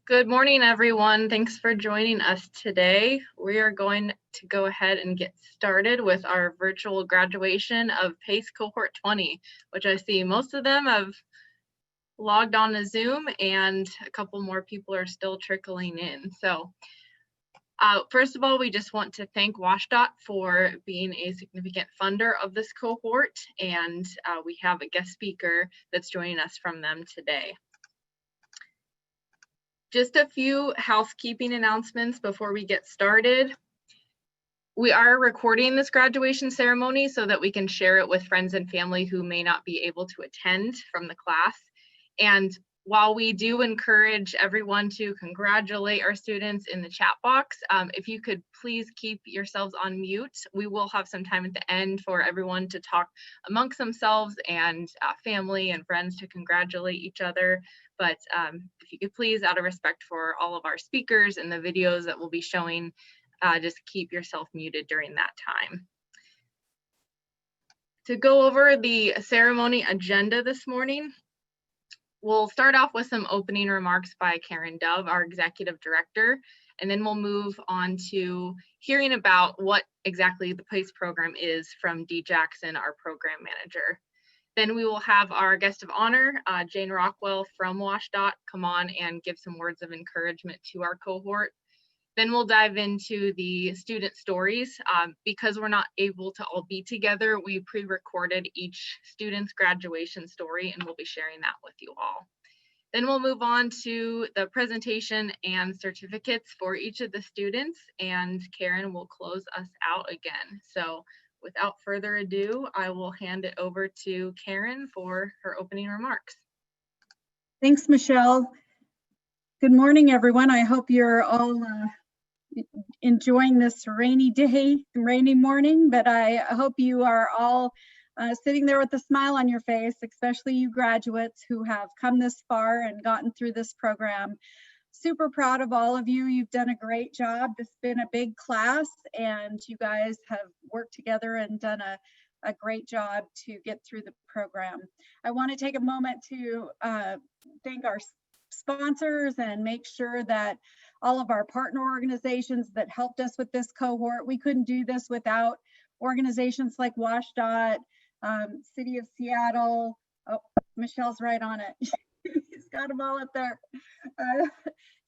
Good morning, everyone. Thanks for joining us today. We are going to go ahead and get started with our virtual graduation of PACE Cohort 20, which I see most of them have logged on to Zoom and a couple more people are still trickling in. So first of all, we just want to thank WSDOT for being a significant funder of this cohort, and we have a guest speaker that's joining us from them today. Just a few housekeeping announcements before we get started. We are recording this graduation ceremony so that we can share it with friends and family who may not be able to attend from the class. And while we do encourage everyone to congratulate our students in the chat box, if you could please keep yourselves on mute. We will have some time at the end for everyone to talk amongst themselves and family and friends to congratulate each other. But if you could please, out of respect for all of our speakers and the videos that we'll be showing, just keep yourself muted during that time. To go over the ceremony agenda this morning, we'll start off with some opening remarks by Karen Dove, our executive director, and then we'll move on to hearing about what exactly the PACE program is from Dee Jackson, our program manager. Then we will have our guest of honor, Jane Rockwell from WSDOT, come on and give some words of encouragement to our cohort. Then we'll dive into the student stories. Because we're not able to all be together, we pre-recorded each student's graduation story and we'll be sharing that with you all. Then we'll move on to the presentation and certificates for each of the students, and Karen will close us out again. So without further ado, I will hand it over to Karen for her opening remarks. Thanks, Michelle. Good morning, everyone. I hope you're all enjoying this rainy day, rainy morning, but I hope you are all sitting there with a smile on your face, especially you graduates who have come this far and gotten through this program. Super proud of all of you. You've done a great job. It's been a big class and you guys have worked together and done a great job to get through the program. I want to take a moment to thank our sponsors and make sure that all of our partner organizations that helped us with this cohort. We couldn't do this without organizations like WSDOT, City of Seattle. Oh, Michelle's right on it. He's got them all up there.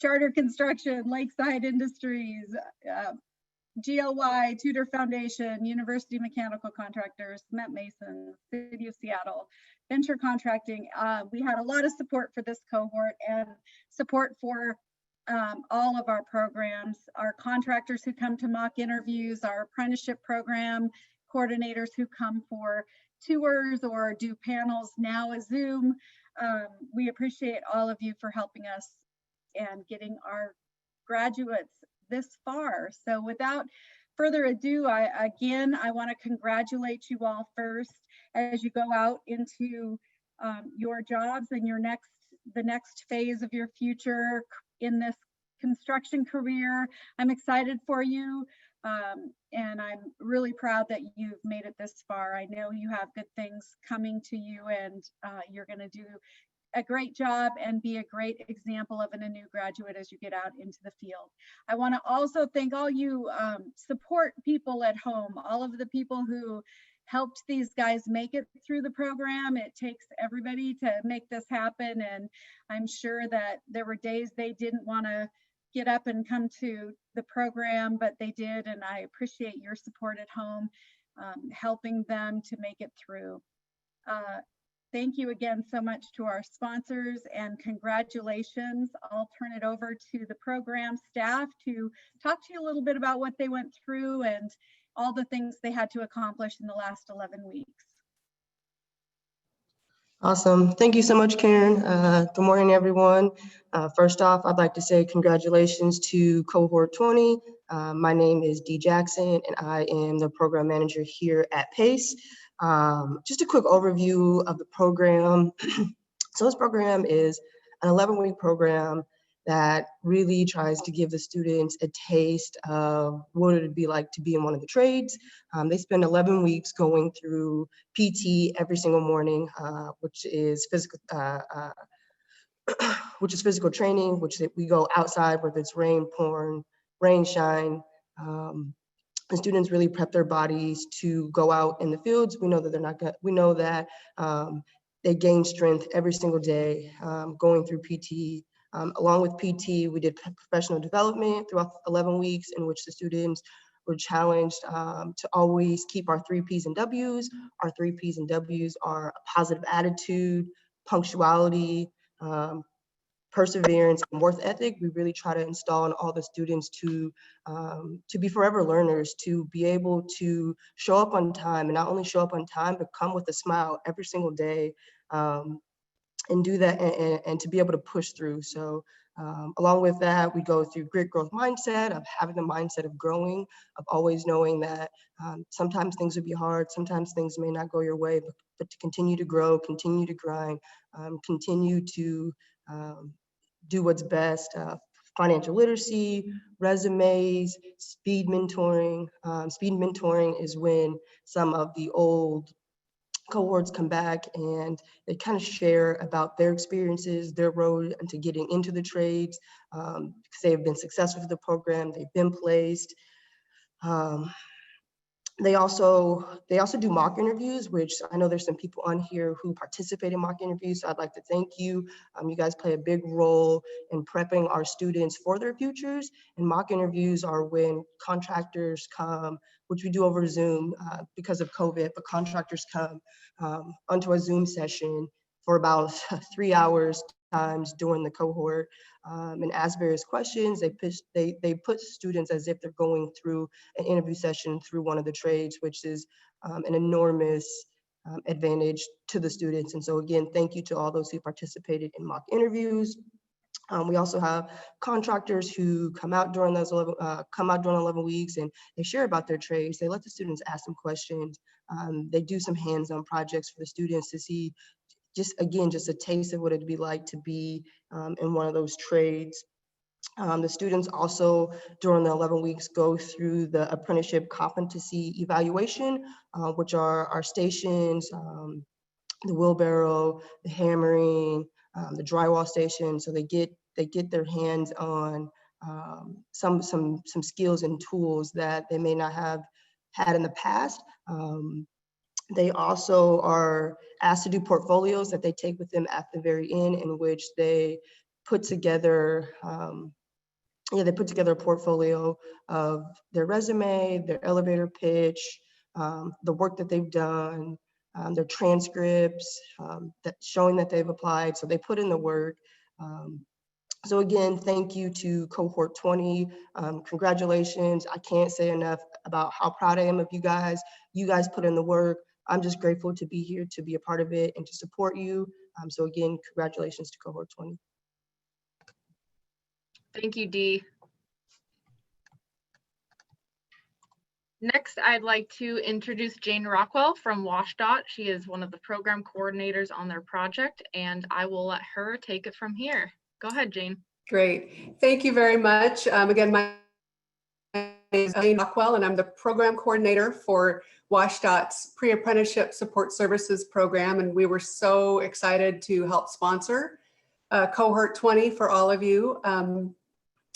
Charter Construction, Lakeside Industries, GLY, Tudor Foundation, University Mechanical Contractors, Cement Mason, City of Seattle, Venture Contracting. We had a lot of support for this cohort and support for all of our programs, our contractors who come to mock interviews, our apprenticeship program coordinators who come for tours or do panels now as Zoom. We appreciate all of you for helping us and getting our graduates this far. So without further ado, I want to congratulate you all first as you go out into your jobs and the next phase of your future in this construction career. I'm excited for you. And I'm really proud that you've made it this far. I know you have good things coming to you and you're going to do a great job and be a great example of a new graduate as you get out into the field. I want to also thank all you support people at home, all of the people who helped these guys make it through the program. It takes everybody to make this happen. And I'm sure that there were days they didn't want to get up and come to the program, but they did. And I appreciate your support at home, helping them to make it through. Thank you again so much to our sponsors and congratulations. I'll turn it over to the program staff to talk to you a little bit about what they went through and all the things they had to accomplish in the last 11 weeks. Awesome. Thank you so much, Karen. Good morning, everyone. First off, I'd like to say congratulations to Cohort 20. My name is Dee Jackson, and I am the program manager here at PACE. Just a quick overview of the program. So this program is an 11-week program that really tries to give the students a taste of what it would be like to be in one of the trades. They spend 11 weeks going through PT every single morning, which is physical which is physical training, which we go outside, whether it's rain, pouring, rain, shine. The students really prep their bodies to go out in the fields. We know that they're not good. We know that they gain strength every single day going through PT. Along with PT, we did professional development throughout 11 weeks in which the students were challenged to always keep our 3 Ps and Ws. Our 3 Ps and Ws are a positive attitude, punctuality, perseverance, and worth ethic. We really try to install in all the students to be forever learners, to be able to show up on time, and not only show up on time, but come with a smile every single day, and do that, and to be able to push through. So along with that, we go through grit, growth mindset, of having the mindset of growing, of always knowing that sometimes things will be hard, sometimes things may not go your way, but to continue to grow, continue to grind, continue to do what's best. Financial literacy, resumes, speed mentoring. Speed mentoring is when some of the old cohorts come back and they kind of share about their experiences, their road into getting into the trades, because they have been successful with the program, they've been placed. They also do mock interviews, which I know there's some people on here who participate in mock interviews. So I'd like to thank you. You guys play a big role in prepping our students for their futures. And mock interviews are when contractors come, which we do over Zoom because of COVID, but contractors come onto a Zoom session for about 3 hours times during the cohort, and ask various questions. They put students as if they're going through an interview session through one of the trades, which is an enormous advantage to the students. And so again, thank you to all those who participated in mock interviews. We also have contractors who come out during those 11 weeks, and they share about their trades. They let the students ask them questions. They do some hands-on projects for the students to see just a taste of what it'd be like to be in one of those trades. The students also, during the 11 weeks, go through the apprenticeship competency evaluation, which are our stations, the wheelbarrow, the hammering, the drywall station. So they get their hands on some skills and tools that they may not have had in the past. They also are asked to do portfolios that they take with them at the very end, in which they put together, a portfolio of their resume, their elevator pitch, the work that they've done, their transcripts, that showing that they've applied. So they put in the work. So again, thank you to Cohort 20. Congratulations. I can't say enough about how proud I am of you guys. You guys put in the work. I'm just grateful to be here, to be a part of it, and to support you. So again, congratulations to Cohort 20. Thank you, Dee. Next, I'd like to introduce Jane Rockwell from WashDOT. She is one of the program coordinators on their project, and I will let her take it from here. Go ahead, Jane. Great. Thank you very much. Again, my name is Jane Rockwell, and I'm the program coordinator for WashDOT's Pre-Apprenticeship Support Services program, and we were so excited to help sponsor Cohort 20 for all of you. And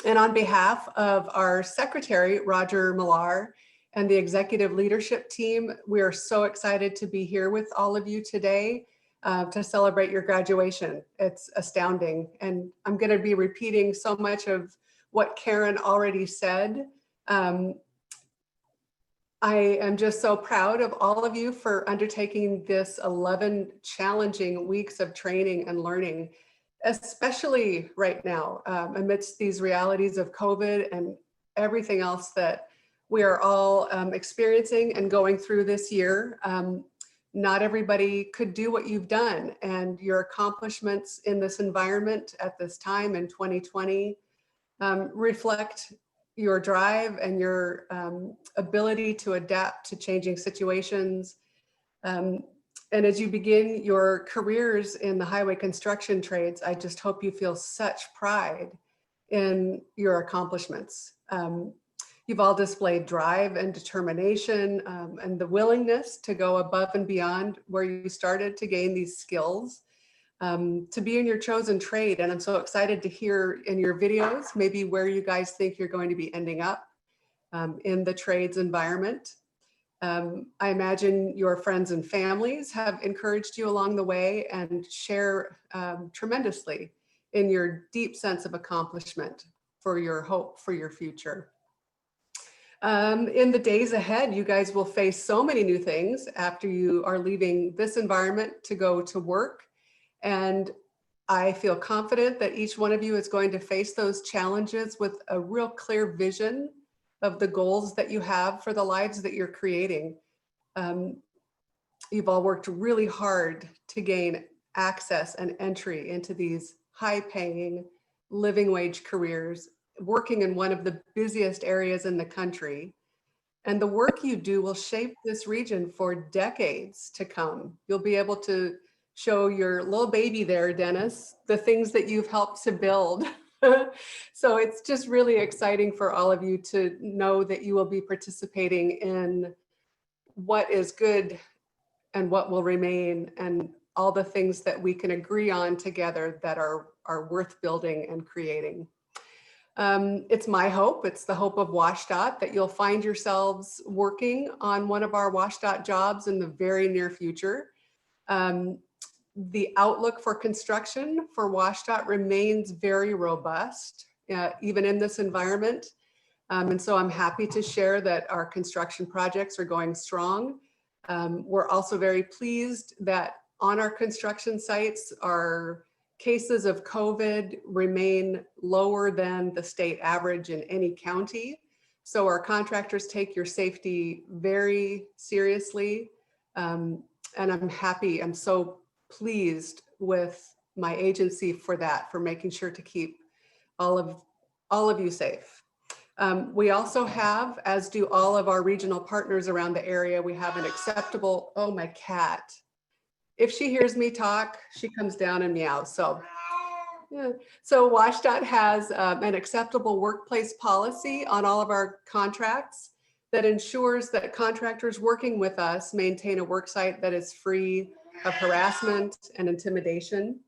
on behalf of our secretary, Roger Millar, and the executive leadership team, we are so excited to be here with all of you today to celebrate your graduation. It's astounding. And I'm going to be repeating so much of what Karen already said. I am just so proud of all of you for undertaking this 11 challenging weeks of training and learning, especially right now, amidst these realities of COVID and everything else that we are all experiencing and going through this year. Not everybody could do what you've done, and your accomplishments in this environment at this time in 2020 reflect your drive and your ability to adapt to changing situations. And as you begin your careers in the highway construction trades, I just hope you feel such pride in your accomplishments. You've all displayed drive and determination and the willingness to go above and beyond where you started to gain these skills. to be in your chosen trade. And I'm so excited to hear in your videos, maybe where you guys think you're going to be ending up in the trades environment. I imagine your friends and families have encouraged you along the way and share tremendously in your deep sense of accomplishment for your hope for your future. In the days ahead, you guys will face so many new things after you are leaving this environment to go to work. And I feel confident that each one of you is going to face those challenges with a real clear vision of the goals that you have for the lives that you're creating. You've all worked really hard to gain access and entry into these high-paying living wage careers, working in one of the busiest areas in the country. And the work you do will shape this region for decades to come. You'll be able to show your little baby there, Dennis, the things that you've helped to build. So it's just really exciting for all of you to know that you will be participating in what is good and what will remain, and all the things that we can agree on together that are worth building and creating. It's my hope, it's the hope of WSDOT, that you'll find yourselves working on one of our WSDOT jobs in the very near future. The outlook for construction for WSDOT remains very robust, even in this environment. And so I'm happy to share that our construction projects are going strong. We're also very pleased that on our construction sites, our cases of COVID remain lower than the state average in any county. So our contractors take your safety very seriously. And I'm happy, I'm so pleased with my agency for that, for making sure to keep all of you safe. We also have, as do all of our regional partners around the area, we have an acceptable, oh, my cat. If she hears me talk, she comes down and meows. So, yeah. So WSDOT has an acceptable workplace policy on all of our contracts that ensures that contractors working with us maintain a work site that is free of harassment and intimidation.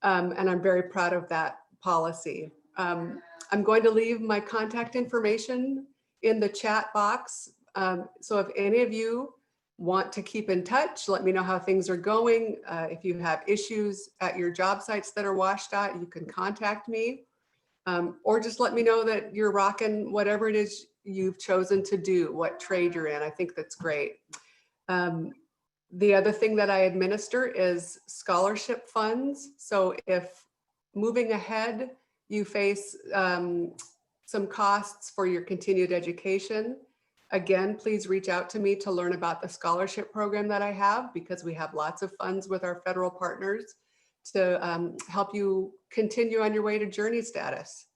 And I'm very proud of that policy. I'm going to leave my contact information in the chat box. So if any of you want to keep in touch, let me know how things are going. If you have issues at your job sites that are WSDOT, you can contact me. Or just let me know that you're rocking whatever it is you've chosen to do, what trade you're in. I think that's great. The other thing that I administer is scholarship funds. So if moving ahead, you face some costs for your continued education, again, please reach out to me to learn about the scholarship program that I have, because we have lots of funds with our federal partners to help you continue on your way to journey status.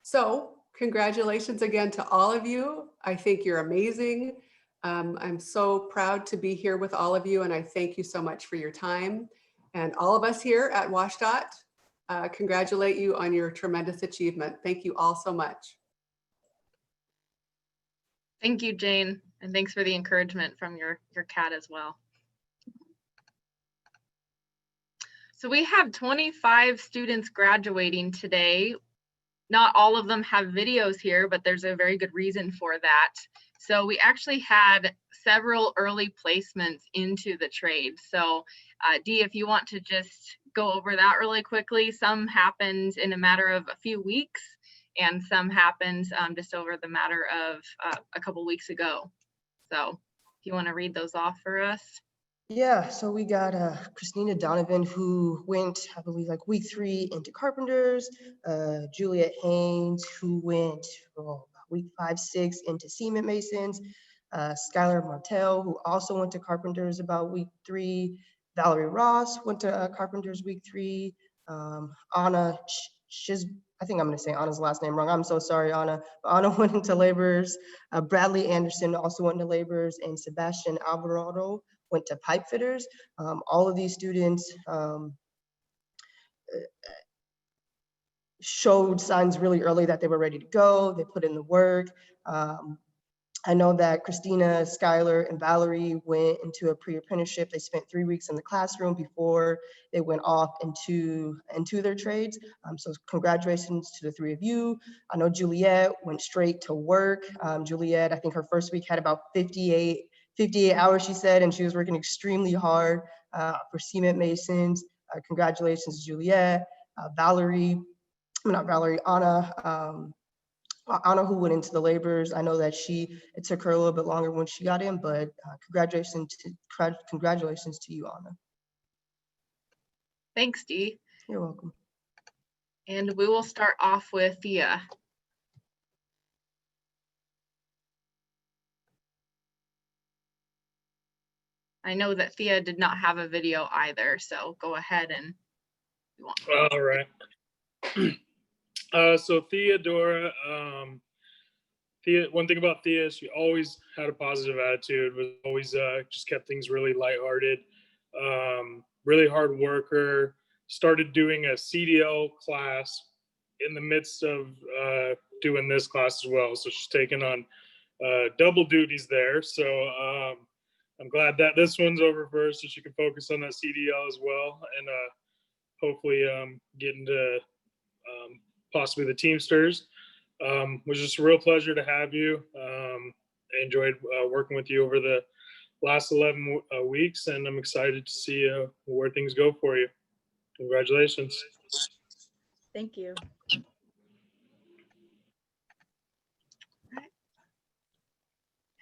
So congratulations again to all of you. I think you're amazing. I'm so proud to be here with all of you, and I thank you so much for your time. And all of us here at WSDOT congratulate you on your tremendous achievement. Thank you all so much. Thank you, Jane, and thanks for the encouragement from your cat as well. So we have 25 students graduating today. Not all of them have videos here, but there's a very good reason for that. So we actually had several early placements into the trade. So Dee, if you want to just go over that really quickly. Some happened in a matter of a few weeks, and some happened just over the matter of a couple weeks ago. So if you want to read those off for us. Yeah, so we got Christina Donovan, who went, I believe, like week 3 into carpenters, Juliet Haynes, who went week 5, 6 into cement masons, Skylar Martell, who also went to carpenters about week 3, Valerie Ross went to carpenters week 3, Anna I think I'm going to say Anna's last name wrong. I'm so sorry, Anna. Anna went into laborers. Bradley Anderson also went into laborers, and Sebastian Alvarado went to pipe fitters. All of these students showed signs really early that they were ready to go. They put in the work. I know that Christina, Skylar, and Valerie went into a pre-apprenticeship. They spent 3 weeks in the classroom before they went off into their trades. So congratulations to the 3 of you. I know Juliet went straight to work. Juliet, I think her first week had about 58 hours, she said, and she was working extremely hard for cement masons. Congratulations, Juliet. Anna, who went into the laborers. I know that it took her a little bit longer when she got in, but congratulations to you, Anna. Thanks, Dee. You're welcome. And we will start off with Thea. I know that Thea did not have a video either, so go ahead and you want. All right. So Theodora, one thing about Thea, she always had a positive attitude, was always just kept things really lighthearted, really hard worker, started doing a CDL class in the midst of doing this class as well. So she's taken on double duties there. So I'm glad that this one's over first so she can focus on that CDL as well, and hopefully get into possibly the Teamsters. It was just a real pleasure to have you. I enjoyed working with you over the last 11 weeks, and I'm excited to see where things go for you. Congratulations. Thank you.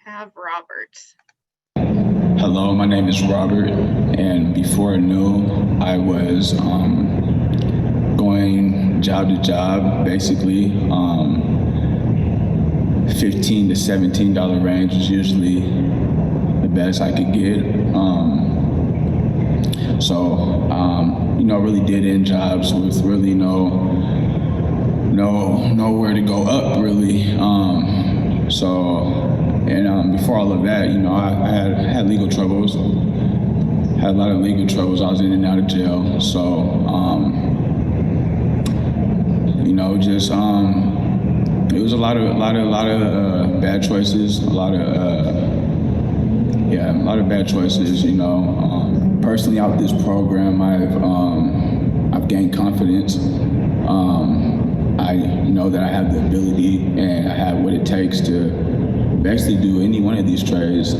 Have Robert. Hello, my name is Robert, and before I knew, I was going job to job, basically. $15 to $17 range was usually the best I could get. Really did end jobs with really nowhere to go up, really. Before all of that, I had legal troubles. Had a lot of legal troubles. I was in and out of jail. So, it was a lot of bad choices. A lot of bad choices. Personally, out this program, I've gained confidence. I know that I have the ability and I have what it takes to basically do any one of these trades.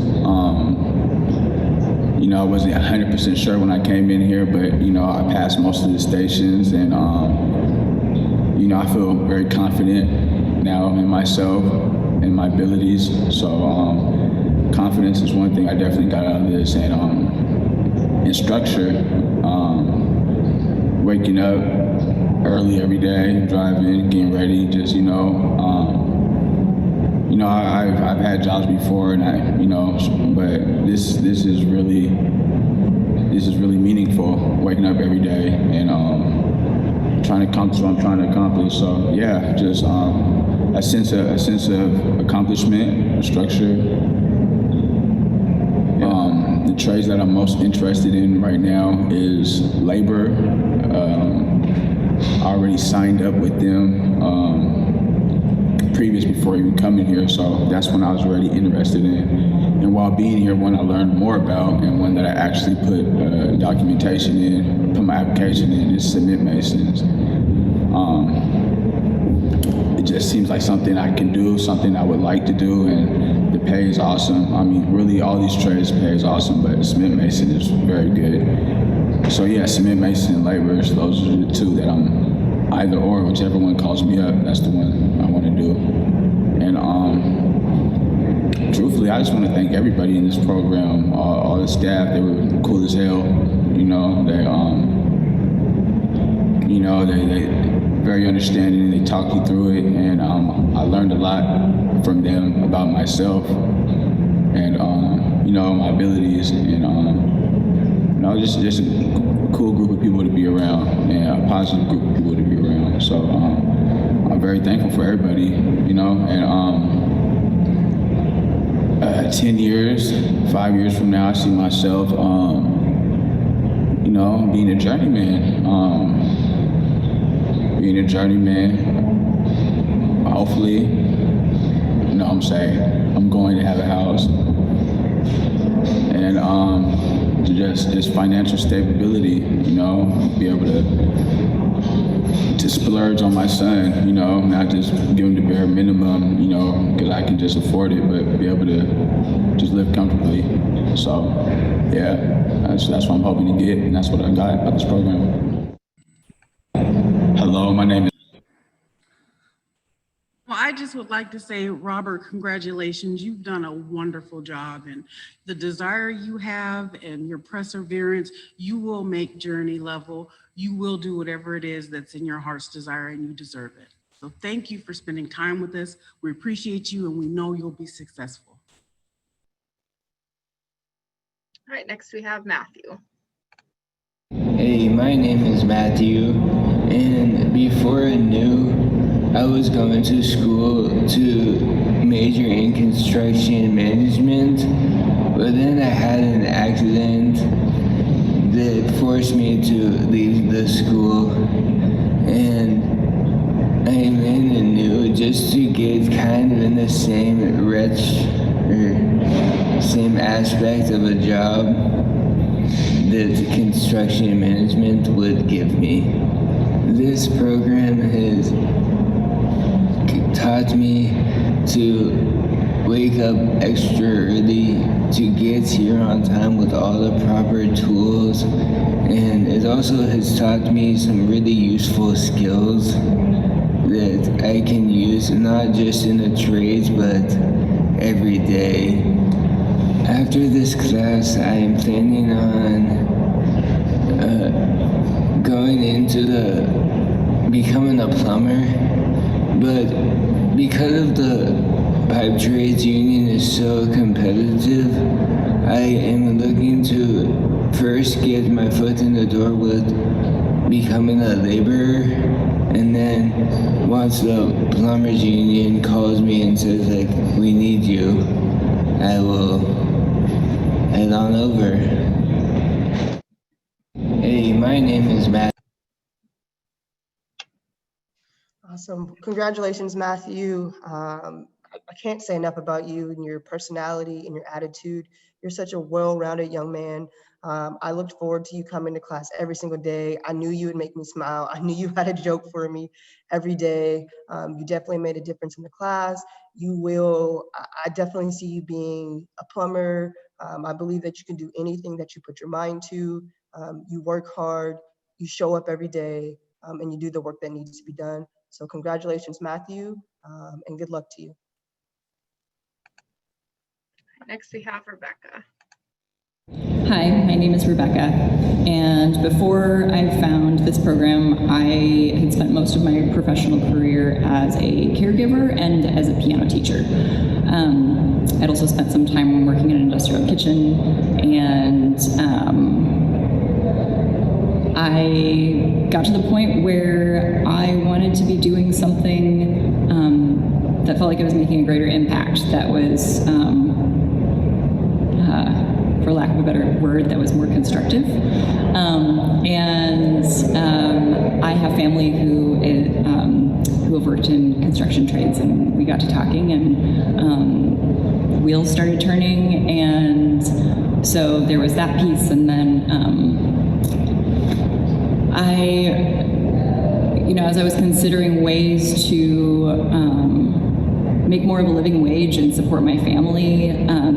I wasn't 100% sure when I came in here, but I passed most of the stations, and I feel very confident now in myself and my abilities. So confidence is one thing I definitely got out of this, and structure. Waking up early every day, driving, getting ready, just I've had jobs before, and but this is really meaningful. Waking up every day and trying to accomplish what I'm trying to accomplish. So yeah, just a sense of accomplishment, structure. The trades that I'm most interested in right now is labor. I already signed up with them before even coming here, so that's when I was already interested in. And while being here, one I learned more about, and one that I actually put documentation in, put my application in, is cement masons. It just seems like something I can do, something I would like to do, and the pay is awesome. I mean, really, all these trades pay is awesome, but cement mason is very good. So yeah, cement mason and laborers, those are the two that I'm either or, whichever one calls me up, that's the one I want to do. And truthfully, I just want to thank everybody in this program, all the staff. They were cool as hell. They very understanding. They talk you through it, and I learned a lot from them about myself and my abilities, and just a cool group of people to be around, and a positive group of people to be around. So I'm very thankful for everybody, and 10 years, 5 years from now, I see myself, being a journeyman. Hopefully, say I'm going to have a house. And just financial stability, be able to splurge on my son, not just give him the bare minimum, because I can just afford it, but be able to just live comfortably. So yeah, that's what I'm hoping to get, and that's what I got out of this program. Hello, my name is. Well, I just would like to say, Robert, congratulations. You've done a wonderful job, and the desire you have and your perseverance, you will make Journey level. You will do whatever it is that's in your heart's desire, and you deserve it. So thank you for spending time with us. We appreciate you, and we know you'll be successful. All right, next we have Matthew. Hey, my name is Matthew, and before I knew I was going to school to major in construction management, but then I had an accident that forced me to leave the school, and I'm in a new just to get kind of in the same same aspect of a job that construction management would give me. This program has taught me to wake up extra early to get here on time with all the proper tools, and it also has taught me some really useful skills that I can use not just in the trades but every day. After this class, I am planning on going into becoming a plumber, but because of the pipe trades union is so competitive, I am looking to first get my foot in the door with becoming a laborer, and then once the plumbers union calls me and says like, we need you, I will head on over. Hey, my name is Matt. Awesome. Congratulations, Matthew. I can't say enough about you and your personality and your attitude. You're such a well-rounded young man. I looked forward to you coming to class every single day. I knew you would make me smile. I knew you had a joke for me every day. You definitely made a difference in the class. I definitely see you being a plumber. I believe that you can do anything that you put your mind to. You work hard, you show up every day, and you do the work that needs to be done. So congratulations, Matthew, and good luck to you. Next we have Rebecca. Hi, my name is Rebecca, and before I found this program, I had spent most of my professional career as a caregiver and as a piano teacher. I'd also spent some time working in an industrial kitchen, and I got to the point where I wanted to be doing something that felt like it was making a greater impact, that was, for lack of a better word, that was more constructive. I have family who have worked in construction trades, and we got to talking, and wheels started turning, and so there was that piece, and then as I was considering ways to make more of a living wage and support my family,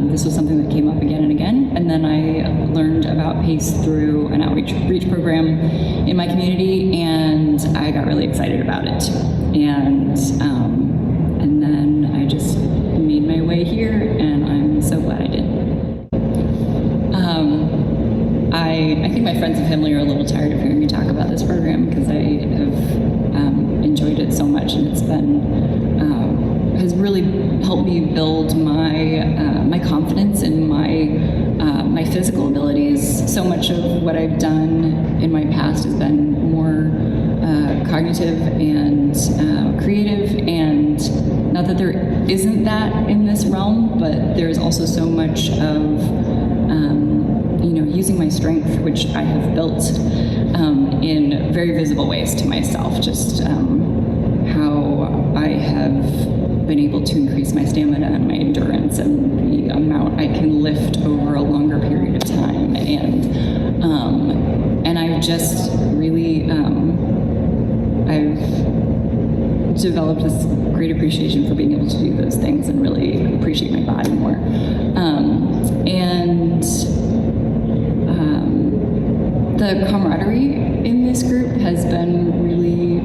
this was something that came up again and again. And then I learned about PACE through an outreach program in my community, and I got really excited about it. And then I just made my way here, and I'm so glad I did. I think my friends and family are a little tired of hearing me talk about this program because I have enjoyed it so much, and it's been has really helped me build my confidence in my physical abilities. So much of what I've done in my past has been more cognitive and creative, and not that there isn't that in this realm, but there's also so much of using my strength, which I have built in very visible ways to myself, just how I have been able to increase my stamina and my endurance and the amount I can lift over a longer period of time. And I've just really, I've developed this great appreciation for being able to do those things and really appreciate my body more. The camaraderie in this group has been really,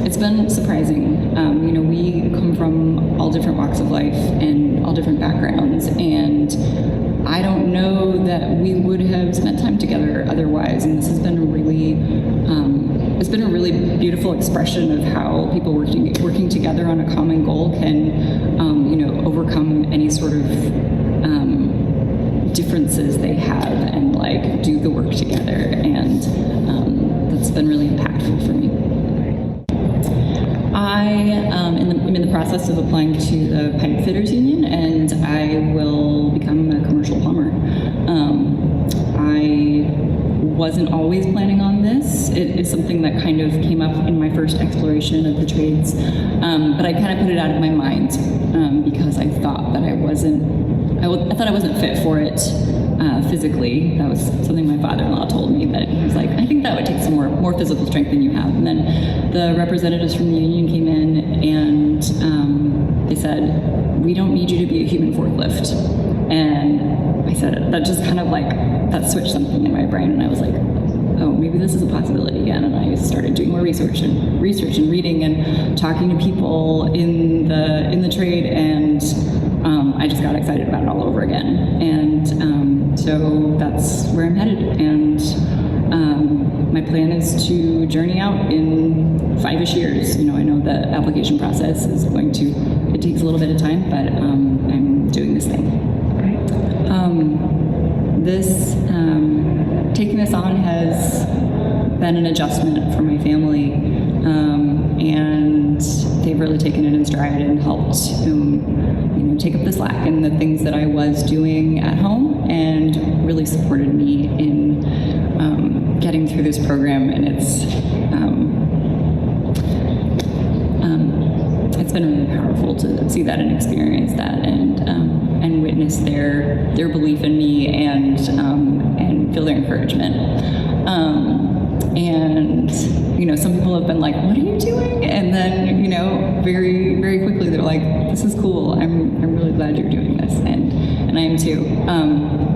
it's been surprising. You know, we come from all different walks of life and all different backgrounds, and I don't know that we would have spent time together otherwise. And this has been a really, it's been a really beautiful expression of how people working together on a common goal can, you know, overcome any sort of differences they have and like do the work together. And that's been really impactful for me. I'm in the process of applying to the Pipe Fitters Union, and I will become a commercial plumber. I wasn't always planning on this. It is something that kind of came up in my first exploration of the trades, but I kind of put it out of my mind because I thought that I thought I wasn't fit for it physically. That was something my father-in-law told me, that he was like, I think that would take some more physical strength than you have. And then the representatives from the union came in and they said, we don't need you to be a human forklift. And I said, that just kind of like, that switched something in my brain, and I was like, oh, maybe this is a possibility again. And I started doing more research and reading and talking to people in the trade, and I just got excited about it all over again. And so that's where I'm headed. And my plan is to journey out in 5-ish years. You know, I know the application process is it takes a little bit of time, but I'm doing this thing. Taking this on has been an adjustment for my family, and they've really taken it in stride and helped take up the slack in the things that I was doing at home, and really supported me in getting through this program. And it's been really powerful to see that and experience that, and witness their belief in me, and feel their encouragement. And some people have been like, what are you doing? And then very, very quickly they're like, this is cool. I'm really glad you're doing this, and I am too.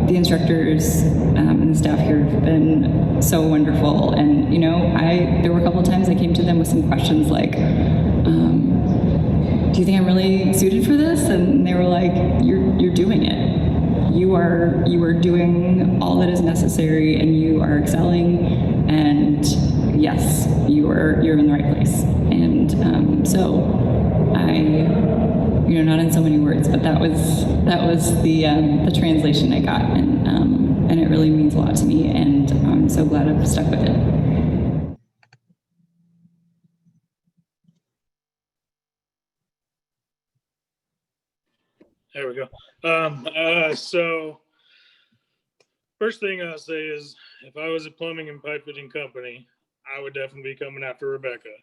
The instructors and the staff here have been so wonderful, and there were a couple of times I came to them with some questions like, do you think I'm really suited for this? And they were like, you're doing it. You are doing all that is necessary, and you are excelling, and yes, you're in the right place. And so I, not in so many words, but that was the translation I got, and it really means a lot to me, and I'm so glad I've stuck with it. There we go. So first thing I'll say is, if I was a plumbing and pipe fitting company, I would definitely be coming after Rebecca.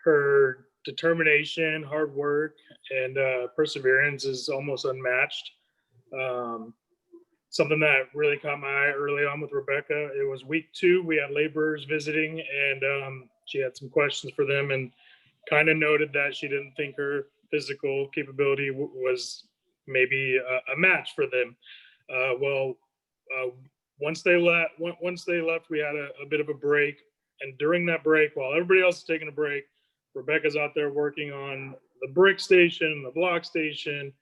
Her determination, hard work, and perseverance is almost unmatched. Something that really caught my eye early on with Rebecca, it was week 2, we had laborers visiting, and she had some questions for them, and kind of noted that she didn't think her physical capability was maybe a match for them. Once they left, we had a bit of a break, and during that break, while everybody else is taking a break, Rebecca's out there working on the brick station, the block station,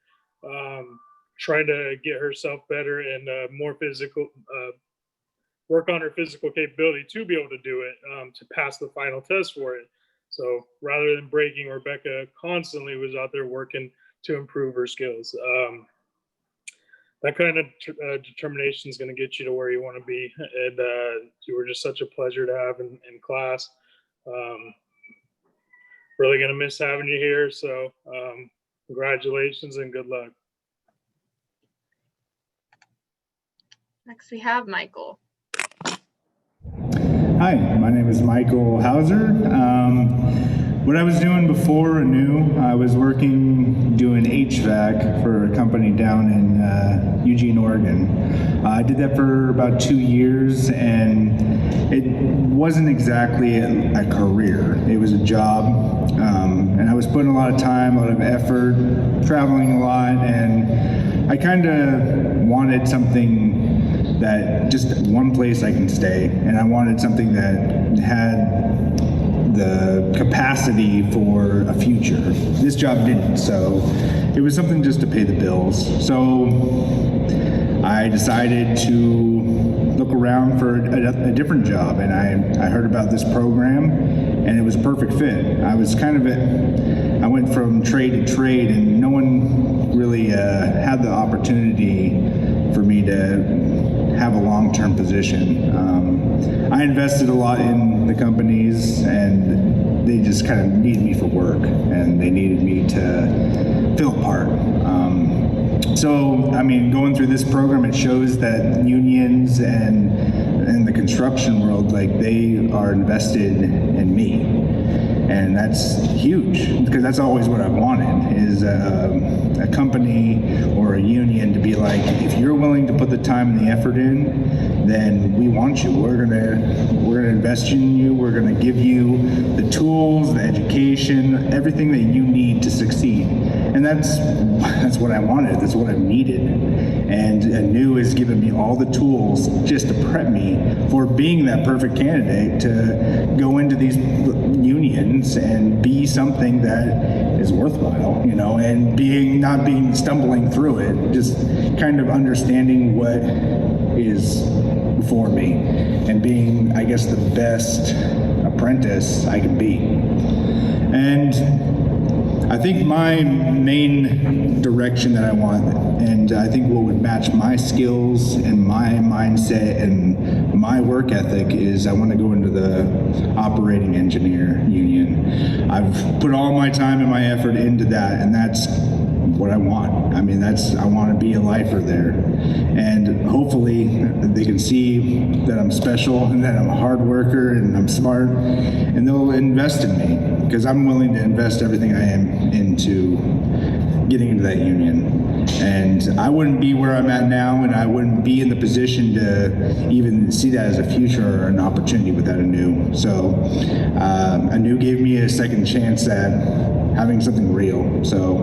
trying to get herself better and more physical, work on her physical capability to be able to do it, to pass the final test for it. So rather than breaking, Rebecca constantly was out there working to improve her skills. That kind of determination is going to get you to where you want to be. And you were just such a pleasure to have in class. Really going to miss having you here. So congratulations and good luck. Next we have Michael. Hi, my name is Michael Hauser. What I was doing before ANEW, I was working doing HVAC for a company down in Eugene, Oregon. I did that for about 2 years, and it wasn't exactly a career. It was a job, and I was putting a lot of time, a lot of effort, traveling a lot, and I kind of wanted something that just one place I can stay, and I wanted something that had the capacity for a future. This job didn't, so it was something just to pay the bills. So I decided to look around for a different job, and I heard about this program, and it was a perfect fit. I was kind of I went from trade to trade, and no one really had the opportunity for me to have a long-term position. I invested a lot in the companies, and they just kind of needed me for work, and they needed me to fill a part. So, I mean, going through this program, it shows that unions and the construction world, like, they are invested in me. And that's huge, because that's always what I've wanted, is a company or a union to be like, if you're willing to put the time and the effort in, then we want you. We're gonna invest in you. We're gonna give you the tools, the education, everything that you need to succeed. And that's what I wanted. That's what I needed. And ANEW has given me all the tools just to prep me for being that perfect candidate to go into these unions and be something that is worthwhile, you know, and not being stumbling through it, just kind of understanding what is before me and being, I guess, the best apprentice I can be. And I think my main direction that I want, and I think what would match my skills and my mindset and my work ethic, is I want to go into the operating engineer union. I've put all my time and my effort into that, and that's what I want. I mean, I want to be a lifer there. And hopefully they can see that I'm special and that I'm a hard worker and I'm smart, and they'll invest in me, because I'm willing to invest everything I am into getting into that union. And I wouldn't be where I'm at now, and I wouldn't be in the position to even see that as a future or an opportunity without ANEW. So ANEW gave me a second chance at having something real. So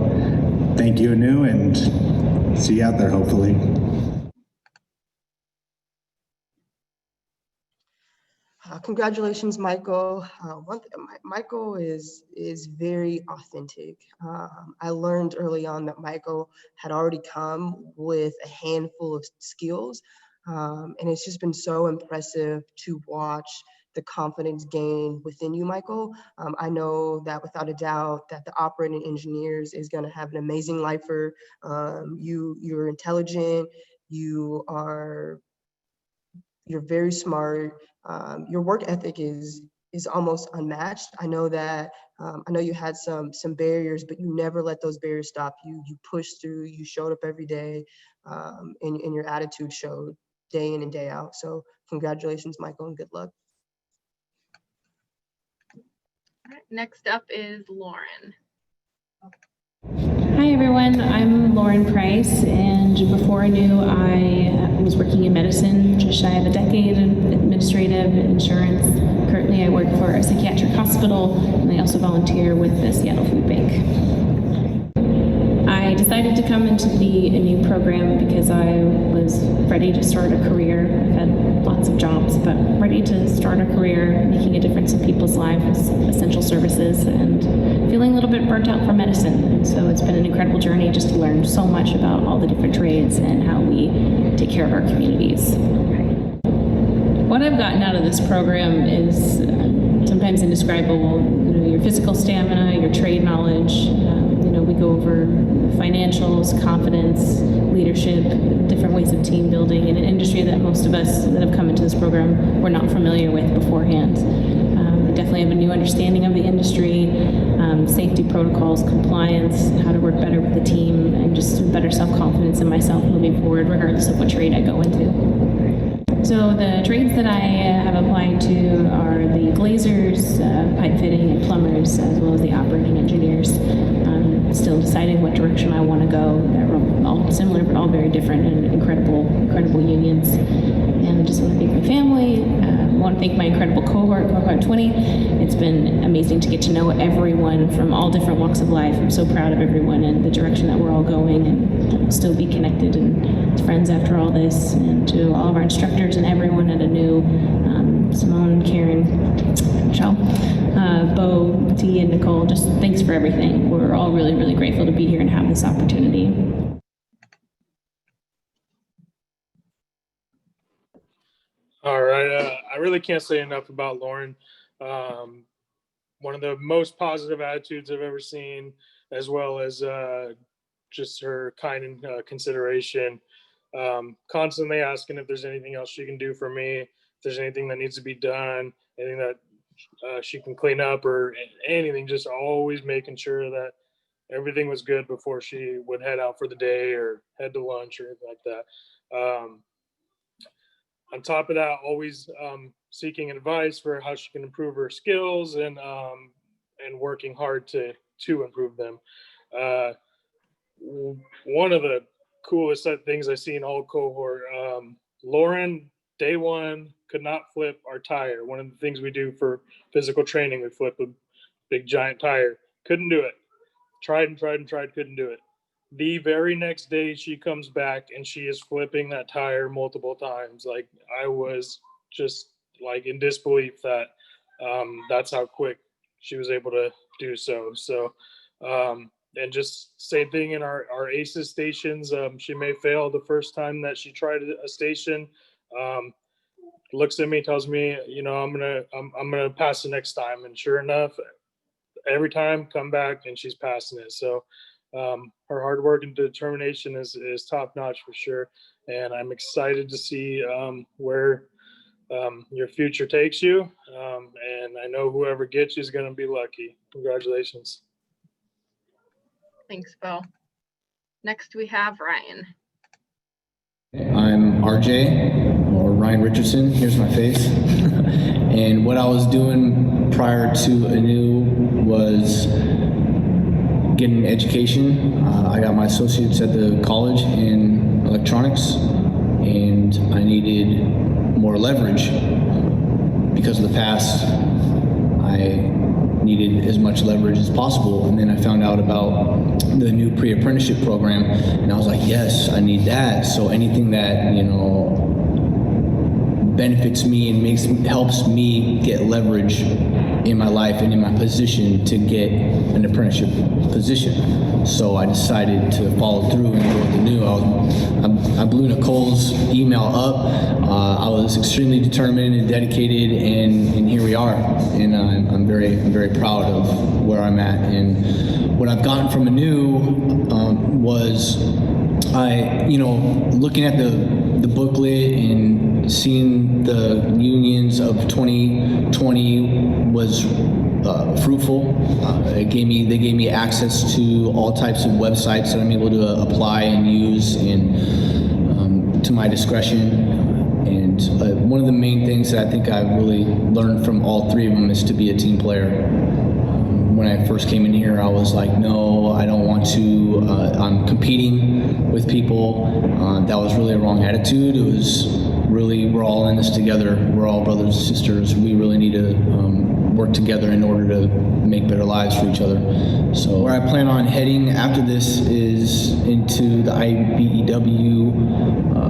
thank you, ANEW, and see you out there, hopefully. Congratulations, Michael. Michael is very authentic. I learned early on that Michael had already come with a handful of skills, and it's just been so impressive to watch the confidence gain within you, Michael. I know that without a doubt that the operating engineers is going to have an amazing lifer. You're intelligent. You're very smart. Your work ethic is almost unmatched. I know that I know you had some barriers, but you never let those barriers stop you. You pushed through. You showed up every day, and your attitude showed day in and day out. So congratulations, Michael, and good luck. All right, next up is Lauren. Hi everyone, I'm Lauren Price, and before ANEW, I was working in medicine, just shy of a decade in administrative insurance. Currently I work for a psychiatric hospital, and I also volunteer with the Seattle Food Bank. I decided to come into the ANEW program because I was ready to start a career. I've had lots of jobs, but ready to start a career making a difference in people's lives, essential services, and feeling a little bit burnt out from medicine. And so it's been an incredible journey just to learn so much about all the different trades and how we take care of our communities. What I've gotten out of this program is sometimes indescribable. You know, your physical stamina, your trade knowledge. We go over financials, confidence, leadership, different ways of team building in an industry that most of us that have come into this program were not familiar with beforehand. We definitely have a new understanding of the industry, safety protocols, compliance, how to work better with the team, and just better self-confidence in myself moving forward, regardless of what trade I go into. So the trades that I have applied to are the glazers, pipe fitting, and plumbers, as well as the operating engineers. I'm still deciding what direction I want to go. They're all similar, but all very different, and incredible unions. And I just want to thank my family. I want to thank my incredible cohort, Cohort 20. It's been amazing to get to know everyone from all different walks of life. I'm so proud of everyone and the direction that we're all going, and still be connected and friends after all this. And to all of our instructors and everyone at ANU, Simone, Karen, Michelle, Bo, T, and Nicole, just thanks for everything. We're all really, really grateful to be here and have this opportunity. All right, I really can't say enough about Lauren. One of the most positive attitudes I've ever seen, as well as just her kind and consideration. Constantly asking if there's anything else she can do for me, if there's anything that needs to be done, anything that she can clean up or anything, just always making sure that everything was good before she would head out for the day or head to lunch or anything like that. On top of that, always seeking advice for how she can improve her skills and working hard to improve them. One of the coolest things I see in all cohort, Lauren, day one, could not flip our tire. One of the things we do for physical training, we flip a big giant tire. Couldn't do it. Tried and tried and tried, couldn't do it. The very next day she comes back and she is flipping that tire multiple times. Like, I was just like in disbelief that that's how quick she was able to do so. So, and just same thing in our ACES stations. She may fail the first time that she tried a station. Looks at me, tells me, you know, I'm gonna pass the next time. And sure enough, every time come back and she's passing it. So her hard work and determination is top notch for sure. And I'm excited to see where your future takes you. And I know whoever gets you is going to be lucky. Congratulations. Thanks, Bo. Next, we have Ryan. I'm RJ, or Ryan Richardson. Here's my face. And what I was doing prior to ANU was getting an education. I got my associates at the college in electronics, and I needed more leverage. Because of the past, I needed as much leverage as possible. And then I found out about the new pre-apprenticeship program, and I was like, yes, I need that. So anything that, you know, benefits me and helps me get leverage in my life and in my position to get an apprenticeship position. So I decided to follow through and go with ANU. I blew Nicole's email up. I was extremely determined and dedicated, and here we are. And I'm very proud of where I'm at. And what I've gotten from ANU was looking at the booklet and seeing the unions of 2020 was fruitful. They gave me access to all types of websites that I'm able to apply and use to my discretion. And one of the main things that I think I really learned from all three of them is to be a team player. When I first came in here, I was like, no, I don't want to. I'm competing with people. That was really a wrong attitude. It was really, we're all in this together. We're all brothers and sisters. We really need to work together in order to make better lives for each other. So where I plan on heading after this is into the IBEW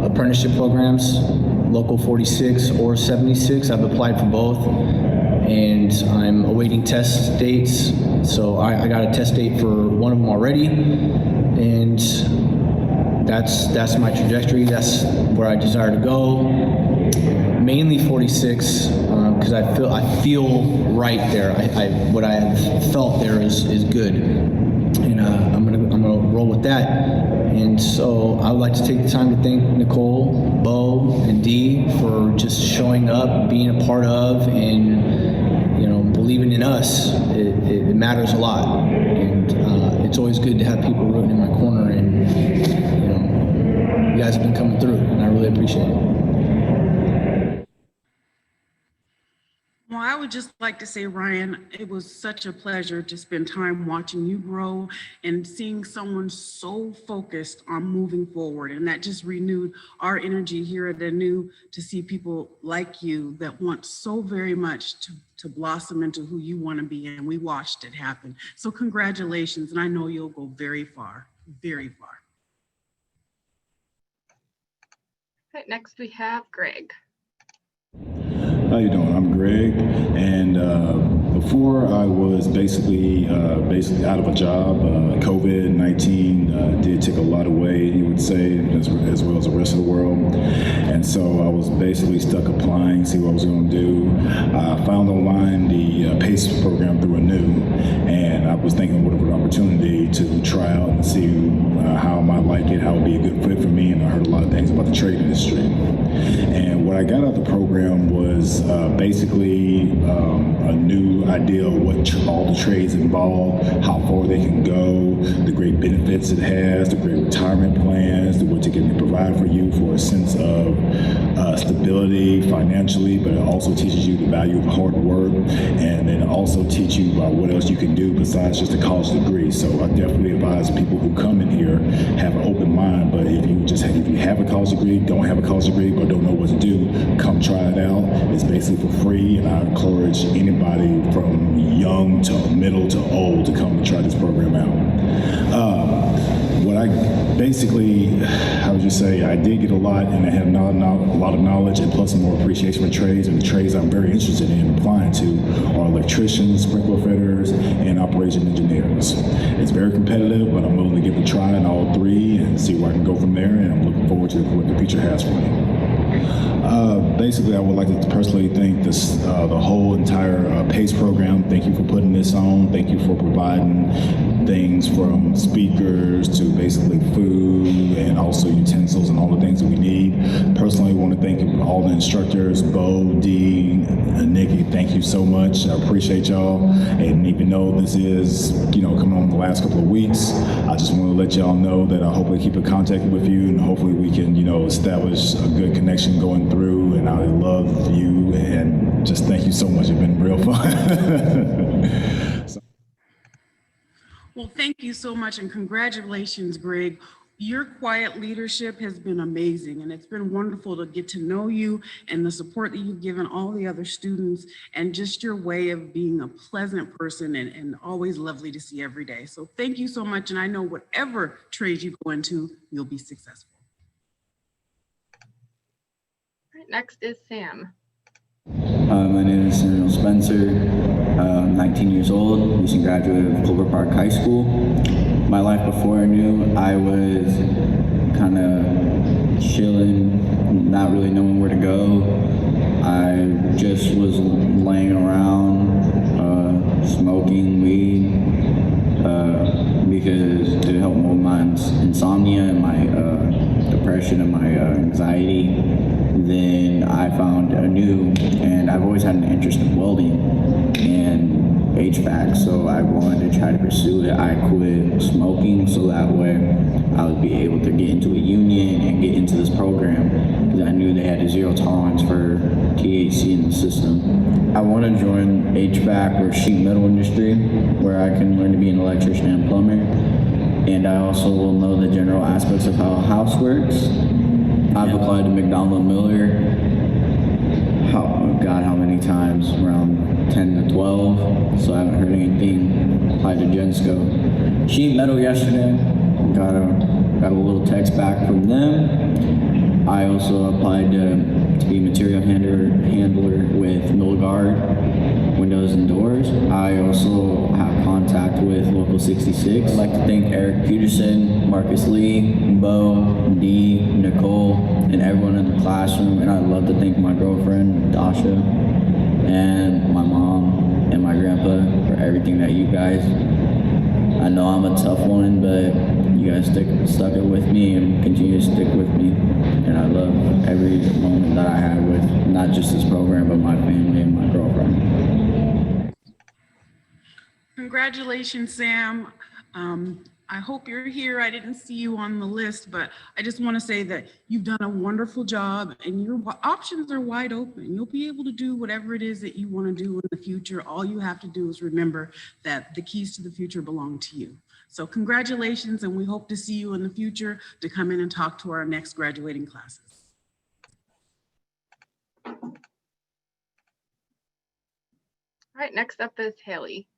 apprenticeship programs, Local 46 or 76. I've applied for both, and I'm awaiting test dates. So I got a test date for one of them already, and that's my trajectory. That's where I desire to go. Mainly 46, because I feel right there. What I have felt there is good, and I'm gonna roll with that. And so I would like to take the time to thank Nicole, Bo, and Dee for just showing up, being a part of, and believing in us. It matters a lot, and it's always good to have people rooting in my corner. And you guys have been coming through, and I really appreciate it. Well, I would just like to say, Ryan, it was such a pleasure to spend time watching you grow and seeing someone so focused on moving forward. And that just renewed our energy here at Anew to see people like you that want so very much to blossom into who you want to be. And we watched it happen. So congratulations. And I know you'll go very far, very far. All right, next we have Greg. How you doing? I'm Greg, and before I was basically out of a job. COVID-19 did take a lot away, you would say, as well as the rest of the world, and so I was basically stuck applying, see what I was going to do. I found online the PACE program through Anew, and I was thinking what an opportunity to try out and see how I might like it, how it would be a good fit for me, and I heard a lot of things about the trade industry. And what I got out of the program was basically a new idea of what all the trades involve, how far they can go, the great benefits it has, the great retirement plans, what it can provide for you for a sense of stability financially, but it also teaches you the value of hard work, and then also teach you about what else you can do besides just a college degree. So I definitely advise people who come in here have an open mind, but if you have a college degree, don't have a college degree, or don't know what to do, come try it out. It's basically for free, and I encourage anybody from young to middle to old to come and try this program out. What I basically, how would you say, I did get a lot, and I have a lot of knowledge and plus more appreciation for trades, and the trades I'm very interested in applying to are electricians, sprinkler fitters, and operation engineers. It's very competitive, but I'm willing to give it a try in all three and see where I can go from there, and I'm looking forward to what the future has for me. Basically, I would like to personally thank the whole entire PACE program. Thank you for putting this on. Thank you for providing things from speakers to basically food and also utensils and all the things that we need. Personally, I want to thank all the instructors, Bo, Dee, and Nikki. Thank you so much. I appreciate y'all. And even though this is, coming on the last couple of weeks, I just want to let y'all know that I hopefully keep in contact with you, and hopefully we can, establish a good connection going through. And I love you, and just thank you so much. It's been real fun. Well, thank you so much, and congratulations, Greg. Your quiet leadership has been amazing, and it's been wonderful to get to know you and the support that you've given all the other students, and just your way of being a pleasant person and always lovely to see every day. So thank you so much, and I know whatever trade you go into, you'll be successful. All right, next is Sam. My name is Samuel Spencer. I'm 19 years old, recent graduate of Clover Park High School. My life before Anew, I was kind of chilling, not really knowing where to go. I just was laying around, smoking weed, because it helped with my insomnia and my depression and my anxiety. Then I found Anew, and I've always had an interest in welding and HVAC, so I wanted to try to pursue it. I quit smoking so that way I would be able to get into a union and get into this program, because I knew they had a zero tolerance for THC in the system. I want to join HVAC or sheet metal industry, where I can learn to be an electrician and plumber, and I also will know the general aspects of how a house works. I've applied to McDonald Miller, how many times? Around 10 to 12, so I haven't heard anything. Applied to Gensco. Sheet metal yesterday, got a little text back from them. I also applied to be material handler with Milgard Windows and Doors. I also have contact with Local 66. I'd like to thank Eric Peterson, Marcus Lee, Bo, Dee, Nicole, and everyone in the classroom. And I'd love to thank my girlfriend, Dasha, and my mom and my grandpa for everything that you guys. I know I'm a tough one, but you guys stuck it with me and continue to stick with me. And I love every moment that I have with not just this program, but my family and my girlfriend. Congratulations, Sam. I hope you're here. I didn't see you on the list, but I just want to say that you've done a wonderful job and your options are wide open. You'll be able to do whatever it is that you want to do in the future. All you have to do is remember that the keys to the future belong to you. So congratulations, and we hope to see you in the future to come in and talk to our next graduating classes. All right, next up is Haley.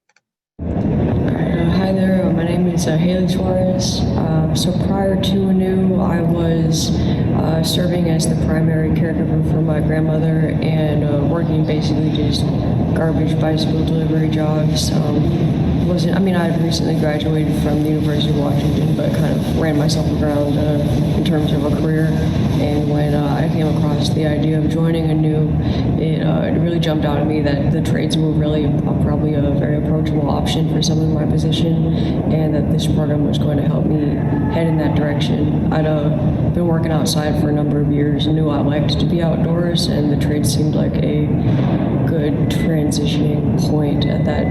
Hi there, my name is Haley Suarez. So prior to ANU, I was serving as the primary caregiver for my grandmother and working basically just garbage bicycle delivery jobs. I had recently graduated from the University of Washington, but kind of ran myself around in terms of a career. And when I came across the idea of joining ANU, it really jumped out at me that the trades were really probably a very approachable option for someone in my position, and that this program was going to help me head in that direction. I'd been working outside for a number of years and knew I liked to be outdoors, and the trade seemed like a good transitioning point at that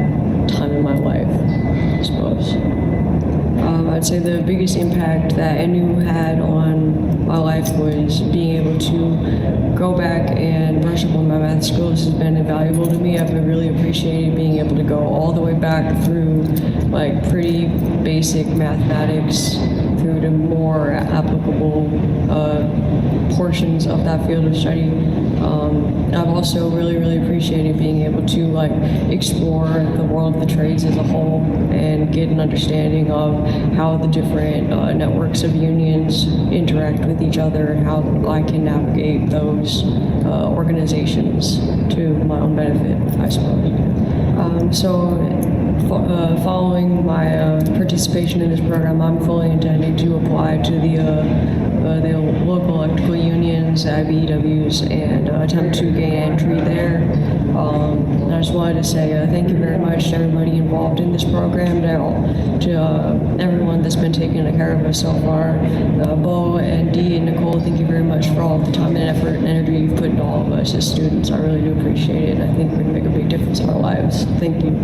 time in my life, I suppose. I'd say the biggest impact that ANU had on my life was being able to go back and brush up on my math skills has been invaluable to me. I've been really appreciating being able to go all the way back through like pretty basic mathematics through to more applicable portions of that field of study. I've also really appreciated being able to like explore the world of the trades as a whole and get an understanding of how the different networks of unions interact with each other and how I can navigate those organizations to my own benefit, I suppose. Following my participation in this program, I'm fully intending to apply to the local electrical unions, IBEWs, and attempt to gain entry there. And I just wanted to say thank you very much to everybody involved in this program, to everyone that's been taking care of us so far. Bo and Dee and Nicole, thank you very much for all of the time and effort and energy you've put into all of us as students. I really do appreciate it, and I think we can make a big difference in our lives. Thank you.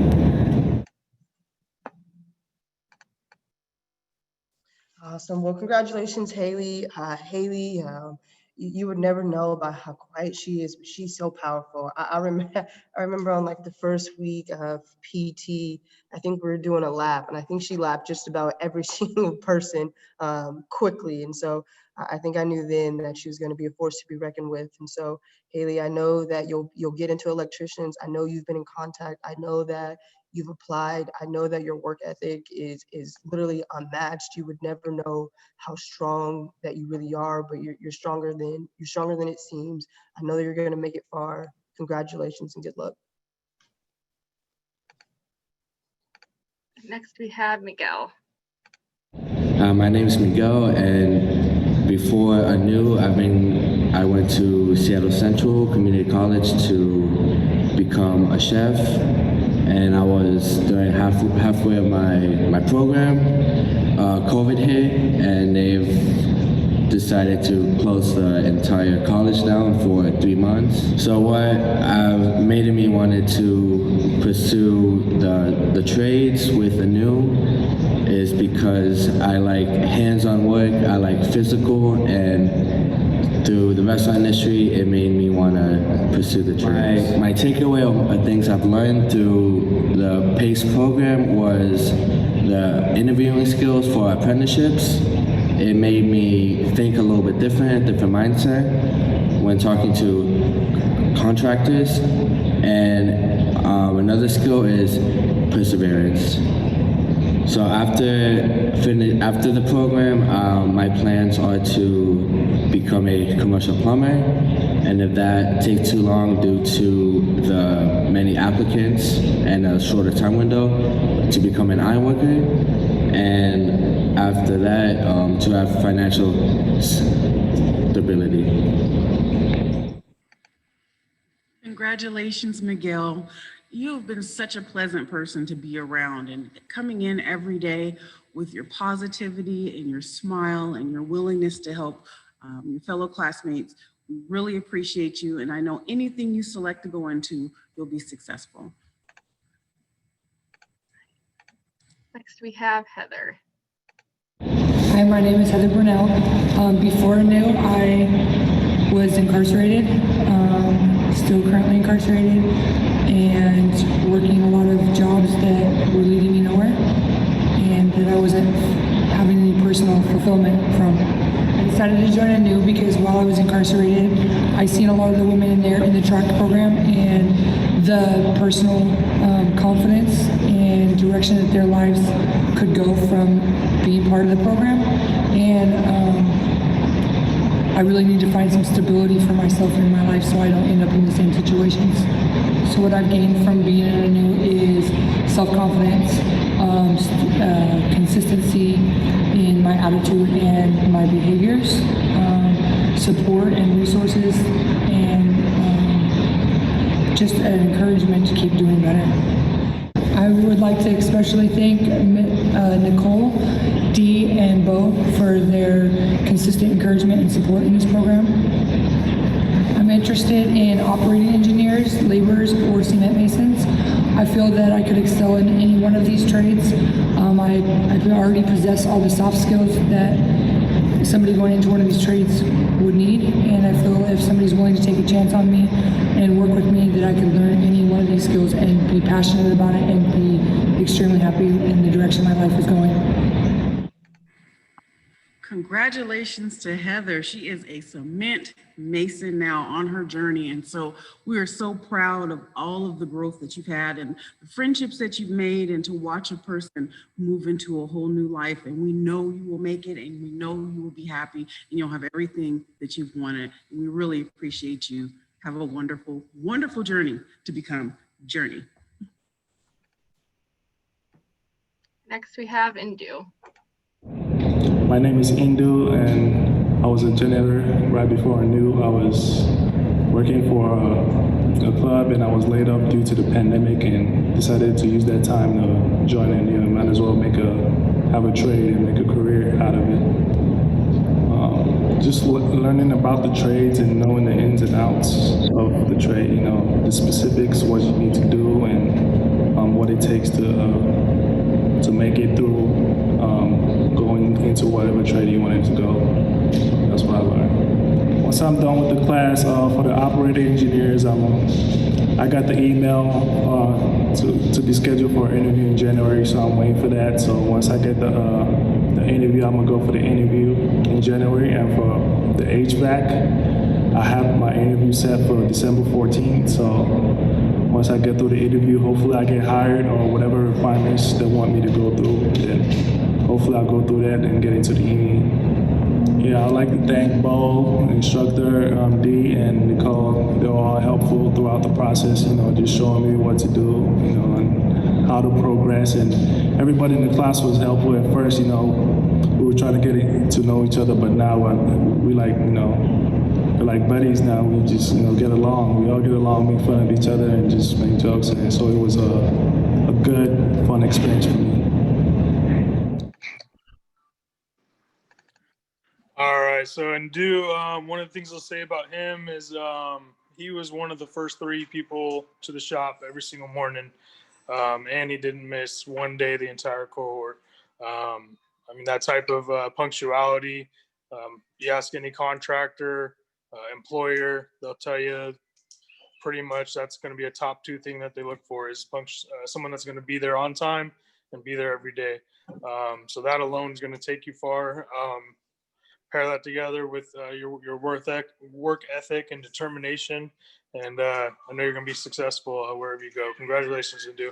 Awesome. Well, congratulations, Haley. Haley, you would never know about how quiet she is, but she's so powerful. I remember on like the first week of PT, I think we were doing a lap, and I think she lapped just about every single person quickly. And so I think I knew then that she was going to be a force to be reckoned with. And so, Haley, I know that you'll get into electricians. I know you've been in contact. I know that you've applied. I know that your work ethic is literally unmatched. You would never know how strong that you really are, but you're stronger than it seems. I know that you're going to make it far. Congratulations and good luck. Next we have Miguel. My name is Miguel, and before ANU, I went to Seattle Central Community College to become a chef. And I was doing halfway of my program. COVID hit, and they've decided to close the entire college down for 3 months. So what made me wanted to pursue the trades with ANU is because I like hands-on work, I like physical, and through the restaurant industry, it made me want to pursue the trades. My takeaway of things I've learned through the PACE program was the interviewing skills for apprenticeships. It made me think a little bit different mindset when talking to contractors. And another skill is perseverance. So after the program, my plans are to become a commercial plumber, and if that takes too long due to the many applicants and a shorter time window, to become an ironworker, and after that, to have financial stability. Congratulations, Miguel. You have been such a pleasant person to be around, and coming in every day with your positivity and your smile and your willingness to help your fellow classmates. We really appreciate you, and I know anything you select to go into, you'll be successful. Next we have Heather. Hi, my name is Heather Brunell. Before ANEW, I was incarcerated, still currently incarcerated, and working a lot of jobs that were leading me nowhere, and that I wasn't having any personal fulfillment from. I decided to join ANEW because while I was incarcerated, I seen a lot of the women in there in the track program, and the personal confidence and direction that their lives could go from being part of the program. And I really need to find some stability for myself in my life so I don't end up in the same situations. So what I've gained from being in ANEW is self-confidence, consistency in my attitude and my behaviors, support and resources, and just an encouragement to keep doing better. I would like to especially thank Nicole, Dee, and Bo for their consistent encouragement and support in this program. I'm interested in operating engineers, laborers, or cement masons. I feel that I could excel in any one of these trades. I already possess all the soft skills that somebody going into one of these trades would need, and I feel if somebody's willing to take a chance on me and work with me, that I can learn any one of these skills and be passionate about it and be extremely happy in the direction my life is going. Congratulations to Heather. She is a cement mason now on her journey. And so we are so proud of all of the growth that you've had and the friendships that you've made, and to watch a person move into a whole new life. And we know you will make it, and we know you will be happy, and you'll have everything that you've wanted. And we really appreciate you. Have a wonderful, wonderful journey to become Journey. Next we have Indu. My name is Indu, and I was a janitor right before ANEW. I was working for a club, and I was laid off due to the pandemic, and decided to use that time to join ANEW. Might as well have a trade and make a career out of it. Just learning about the trades and knowing the ins and outs of the trade, you know, the specifics, what you need to do, and what it takes to make it through going into whatever trade you wanted to go. That's what I learned. Once I'm done with the class for the operating engineers, I got the email to be scheduled for an interview in January, so I'm waiting for that. So once I get the interview, I'm gonna go for the interview in January. And for the HVAC, I have my interview set for December 14th. So once I get through the interview, hopefully I get hired or whatever requirements they want me to go through. Then hopefully I'll go through that and get into the union. Yeah, I'd like to thank Bo, instructor, Dee, and Nicole. They were all helpful throughout the process, you know, just showing me what to do, you know, and how to progress. And everybody in the class was helpful at first, you know. We were trying to get to know each other, but now we like, you know, we're like buddies now. We just, you know, get along. We all get along, make fun of each other, and just make jokes. And so it was a good, fun experience for me. All right, so Indu, one of the things I'll say about him is he was one of the first 3 people to the shop every single morning, and he didn't miss one day the entire cohort. I mean, that type of punctuality, you ask any contractor, employer, they'll tell you pretty much that's going to be a top 2 thing that they look for is someone that's going to be there on time and be there every day. So that alone is going to take you far. Pair that together with your work ethic and determination, and I know you're going to be successful wherever you go. Congratulations, Indu.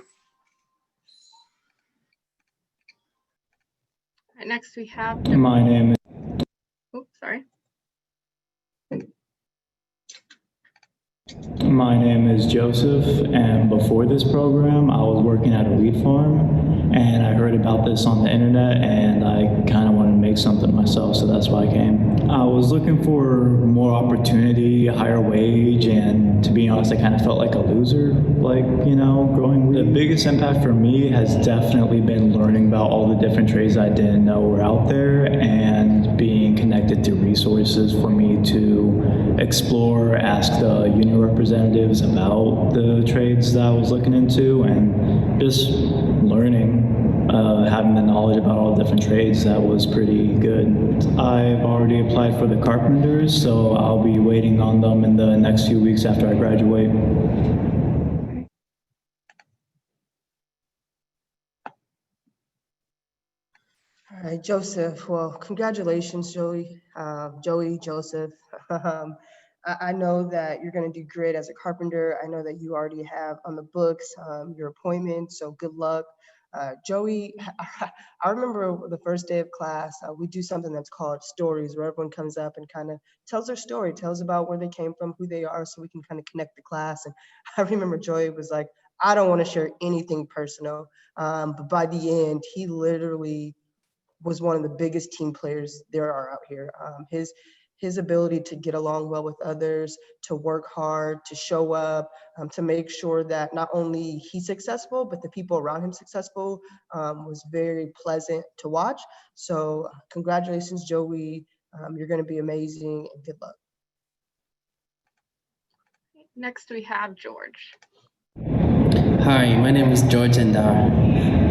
Right, next we have. My name is. Oops, sorry. My name is Joseph, and before this program, I was working at a wheat farm, and I heard about this on the internet, and I kind of wanted to make something myself, so that's why I came. I was looking for more opportunity, higher wage, and to be honest, I kind of felt like a loser, like, you know, growing wheat. The biggest impact for me has definitely been learning about all the different trades I didn't know were out there, and being connected to resources for me to explore, ask the union representatives about the trades that I was looking into, and just learning having the knowledge about all the different trades, that was pretty good. I've already applied for the carpenters, so I'll be waiting on them in the next few weeks after I graduate. All right, Joseph. Well, congratulations, Joseph. I know that you're going to do great as a carpenter. I know that you already have on the books your appointment, so good luck. Joey, I remember the first day of class, we do something that's called stories, where everyone comes up and kind of tells their story, tells about where they came from, who they are, so we can kind of connect the class. And I remember Joey was like, I don't want to share anything personal, but by the end, he literally was one of the biggest team players there are out here. His ability to get along well with others, to work hard, to show up, to make sure that not only he's successful, but the people around him successful, was very pleasant to watch. So congratulations, Joey. You're gonna be amazing, and good luck. Next we have George. Hi, my name is George, and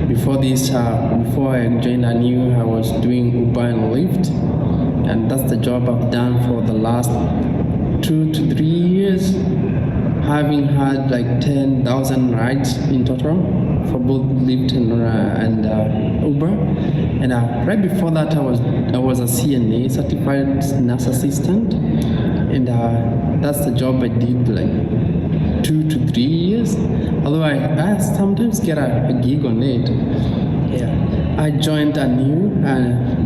before I joined ANU, I was doing Uber and Lyft, and that's the job I've done for the last 2 to 3 years, having had like 10,000 rides in total for both Lyft and Uber. And right before that, I was a CNA, certified nurse assistant, and that's the job I did like 2 to 3 years. Although I sometimes get a gig on it. Yeah, I joined ANU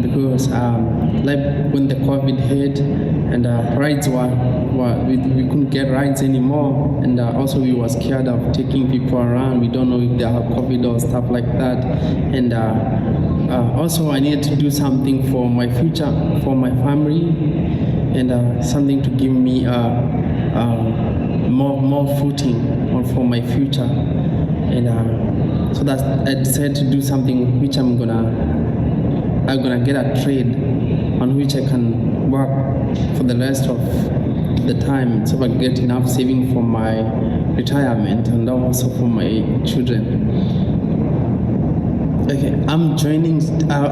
because like when the COVID hit and rides we couldn't get rides anymore, and also we were scared of taking people around. We don't know if they have COVID or stuff like that, and also I needed to do something for my future, for my family, and something to give me more footing for my future, and so that I decided to do something which I'm gonna get a trade on which I can work for the rest of the time, so I get enough saving for my retirement and also for my children. Okay, I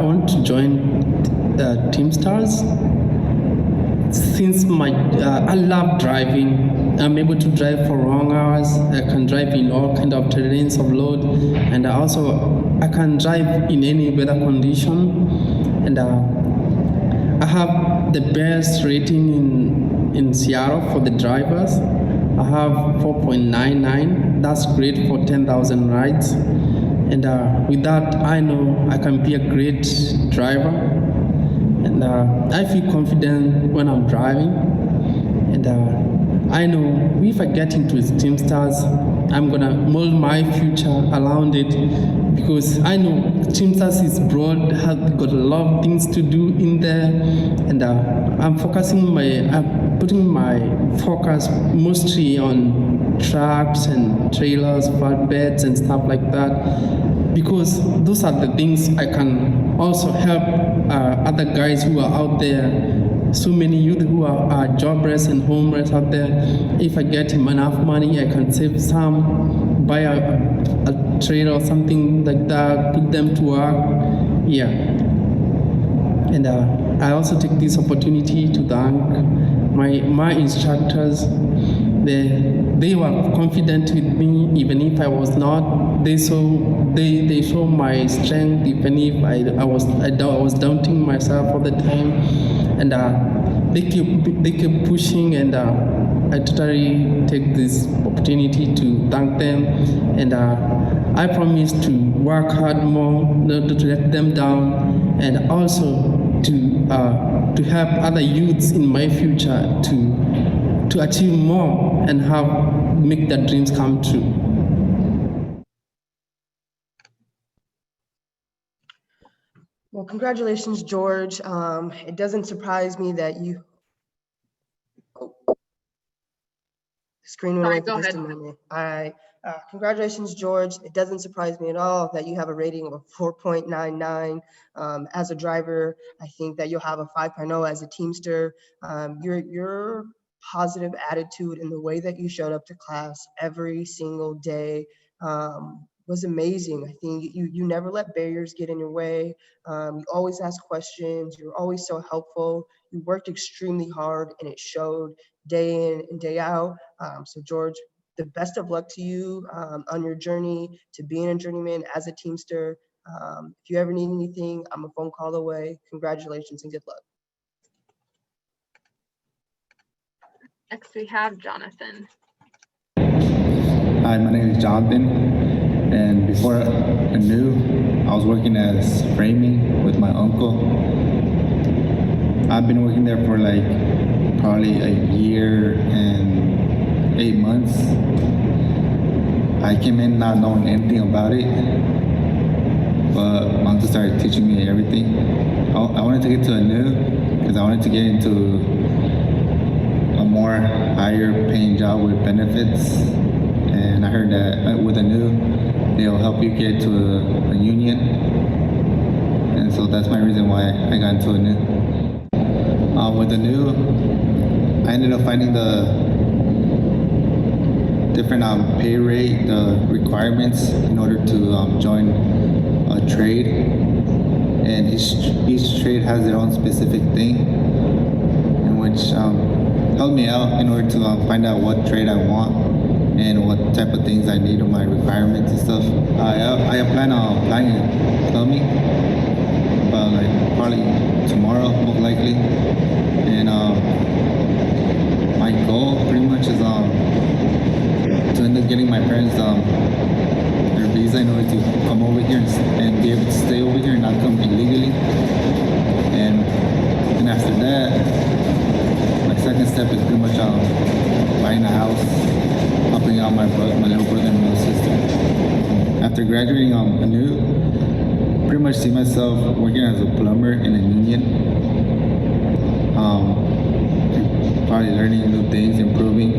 want to join Teamsters. Since I love driving, I'm able to drive for long hours. I can drive in all kind of terrains of load, and also I can drive in any weather condition. And I have the best rating in Seattle for the drivers. I have 4.99. That's great for 10,000 rides. And with that, I know I can be a great driver. And I feel confident when I'm driving, and I know if I get into Teamsters, I'm gonna mold my future around it, because I know Teamsters is broad, has got a lot of things to do in there, and I'm putting my focus mostly on trucks and trailers, flatbeds and stuff like that, because those are the things I can also help other guys who are out there. So many youth who are jobless and homeless out there. If I get enough money, I can save some, buy a trailer or something like that, put them to work. Yeah. And I also take this opportunity to thank my instructors. They were confident with me, even if I was not. They saw my strength, even if I was doubting myself all the time, and they kept pushing, and I totally take this opportunity to thank them, and I promise to work hard more, not to let them down, and also to help other youths in my future to achieve more and make their dreams come true. Well, congratulations, George. It doesn't surprise me that you. Oh, the screen went away for just a moment. All right. Congratulations, George. It doesn't surprise me at all that you have a rating of a 4.99 as a driver. I think that you'll have a 5.0 as a Teamster. Your positive attitude and the way that you showed up to class every single day was amazing. I think you never let barriers get in your way. You always ask questions. You're always so helpful. You worked extremely hard, and it showed day in and day out. So George, the best of luck to you on your journey to being a journeyman as a Teamster. If you ever need anything, I'm a phone call away. Congratulations and good luck. Next, we have Jonathan. Hi, my name is Jonathan, and before I knew, I was working as framing with my uncle. I've been working there for like probably a year and 8 months. I came in not knowing anything about it, but my uncle started teaching me everything. I wanted to get to a new because I wanted to get into a more higher paying job with benefits. And I heard that with a new, they'll help you get to a union. And so that's my reason why I got into a new. With the new, I ended up finding the different pay rate, the requirements in order to join a trade. And each trade has their own specific thing, in which helped me out in order to find out what trade I want and what type of things I need on my requirements and stuff. I plan on applying in plumbing, about like probably tomorrow, most likely. And my goal pretty much is to end up getting my parents their visa in order to come over here and be able to stay over here and not come illegally. And after that, my second step is pretty much buying a house, helping out my little brother and little sister. After graduating anew, pretty much see myself working as a plumber in a union. Probably learning new things, improving.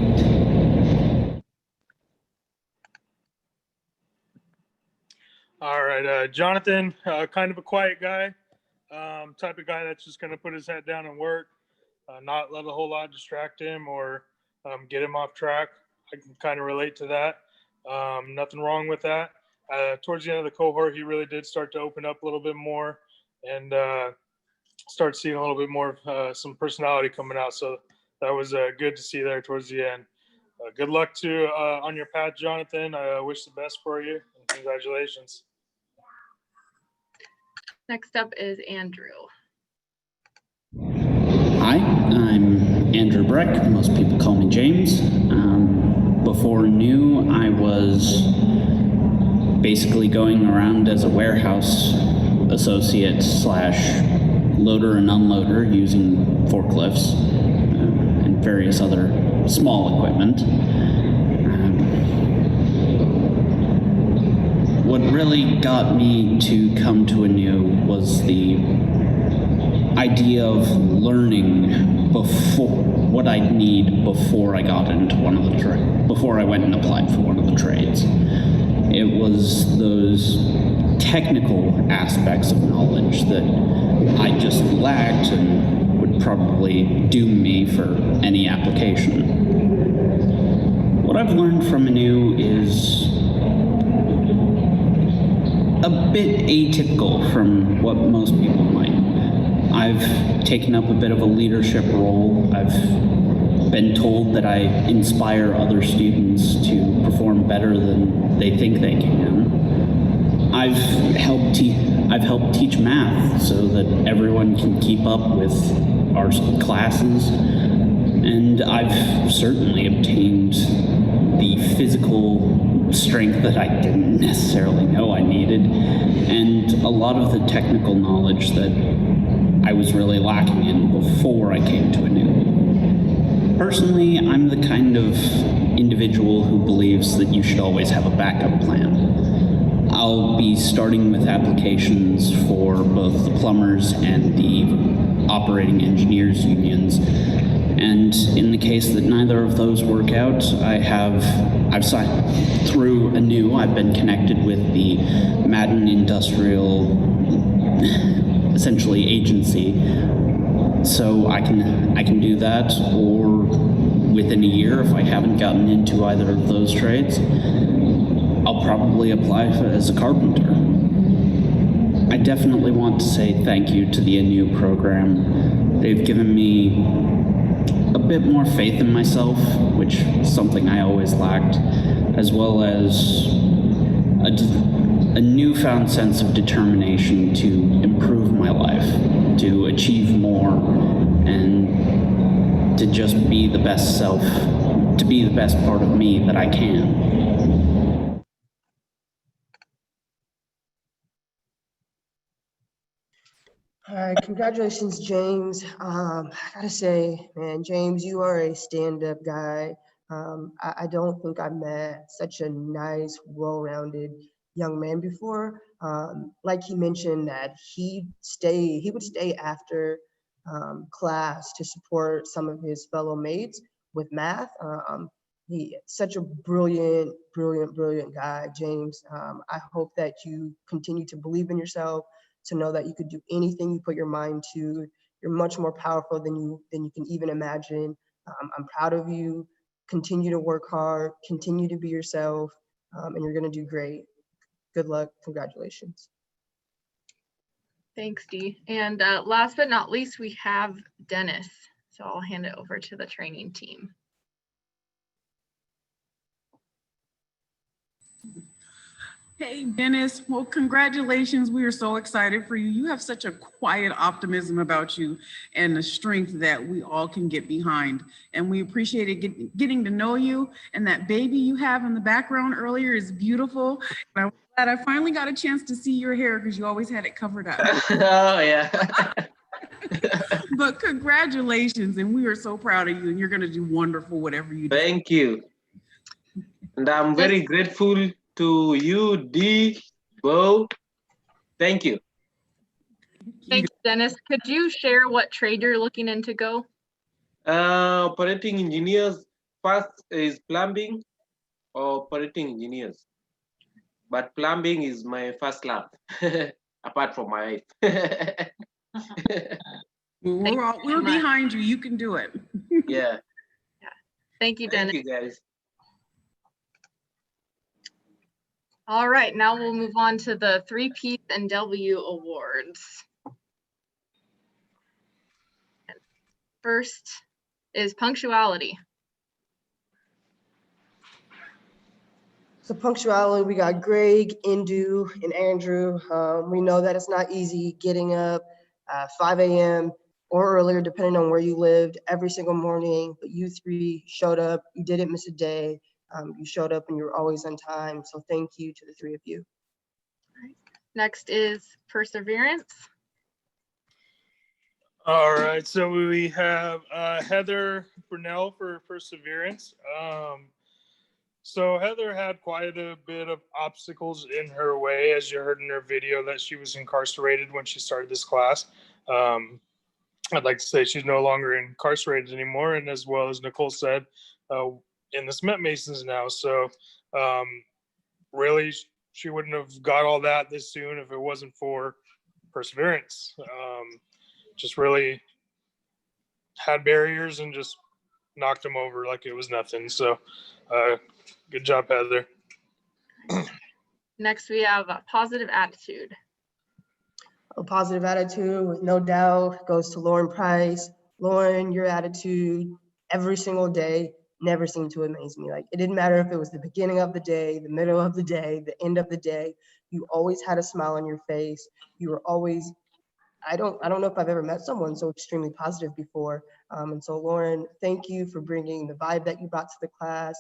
All right, Jonathan, kind of a quiet guy, type of guy that's just going to put his head down and work, not let a whole lot distract him or get him off track. I can kind of relate to that. Nothing wrong with that. Towards the end of the cohort, he really did start to open up a little bit more and start seeing a little bit more of some personality coming out. So that was good to see there towards the end. Good luck to on your path, Jonathan. I wish the best for you and congratulations. Next up is Andrew. Hi, I'm Andrew Breck. Most people call me James. Before new, I was basically going around as a warehouse associate / loader and unloader using forklifts and various other small equipment. What really got me to come to a new was the idea of learning before what I'd need before I got into one of the before I went and applied for one of the trades. It was those technical aspects of knowledge that I just lacked and would probably doom me for any application. What I've learned from Anu is a bit atypical from what most people might. I've taken up a bit of a leadership role. I've been told that I inspire other students to perform better than they think they can. I've helped teach math so that everyone can keep up with our classes, and I've certainly obtained the physical strength that I didn't necessarily know I needed, and a lot of the technical knowledge that I was really lacking in before I came to ANU. Personally, I'm the kind of individual who believes that you should always have a backup plan. I'll be starting with applications for both the plumbers and the operating engineers unions. And in the case that neither of those work out, I've signed through ANU. I've been connected with the Madden Industrial, essentially, agency. So I can do that, or within a year if I haven't gotten into either of those trades. I'll probably apply as a carpenter. I definitely want to say thank you to the NU program. They've given me a bit more faith in myself, which is something I always lacked, as well as a newfound sense of determination to improve my life, to achieve more, and to just be the best self, to be the best part of me that I can. All right, congratulations, James. I gotta say, man, James, you are a stand-up guy. I don't think I've met such a nice, well-rounded young man before. Like he mentioned that he would stay after class to support some of his fellow mates with math. He such a brilliant, brilliant, brilliant guy, James. I hope that you continue to believe in yourself, to know that you could do anything you put your mind to. You're much more powerful than you can even imagine. I'm proud of you. Continue to work hard, continue to be yourself, and you're gonna do great. Good luck, congratulations. Thanks, Dee. And last but not least, we have Dennis. So I'll hand it over to the training team. Hey, Dennis. Well, congratulations. We are so excited for you. You have such a quiet optimism about you and the strength that we all can get behind. And we appreciated getting to know you. And that baby you have in the background earlier is beautiful. And I'm glad I finally got a chance to see your hair because you always had it covered up. Oh, yeah. But congratulations. And we are so proud of you. And you're going to do wonderful, whatever you do. Thank you. And I'm very grateful to you, Dee, Bo. Thank you. Thanks, Dennis. Could you share what trade you're looking in to go? Operating engineers. First is plumbing or operating engineers. But plumbing is my first love, apart from my wife. We're behind you. You can do it. Yeah. Thank you, Dennis. Thank you, guys. All right, now we'll move on to the 3P and W awards. First is punctuality. So punctuality, we got Greg, Indu, and Andrew. We know that it's not easy getting up 5 a.m. or earlier, depending on where you lived, every single morning, but you three showed up, you didn't miss a day. You showed up and you were always on time. So thank you to the three of you. Next is perseverance. All right, so we have Heather Brunel for perseverance. So Heather had quite a bit of obstacles in her way, as you heard in her video that she was incarcerated when she started this class. I'd like to say she's no longer incarcerated anymore, and as well as Nicole said, in the Cement Masons now. So really, she wouldn't have got all that this soon if it wasn't for perseverance. Just really had barriers and just knocked them over like it was nothing. So good job, Heather. Next, we have a positive attitude. A positive attitude, with no doubt, goes to Lauren Price. Lauren, your attitude every single day never seemed to amaze me. Like, it didn't matter if it was the beginning of the day, the middle of the day, the end of the day. You always had a smile on your face. You were always, I don't know if I've ever met someone so extremely positive before. And so Lauren, thank you for bringing the vibe that you brought to the class,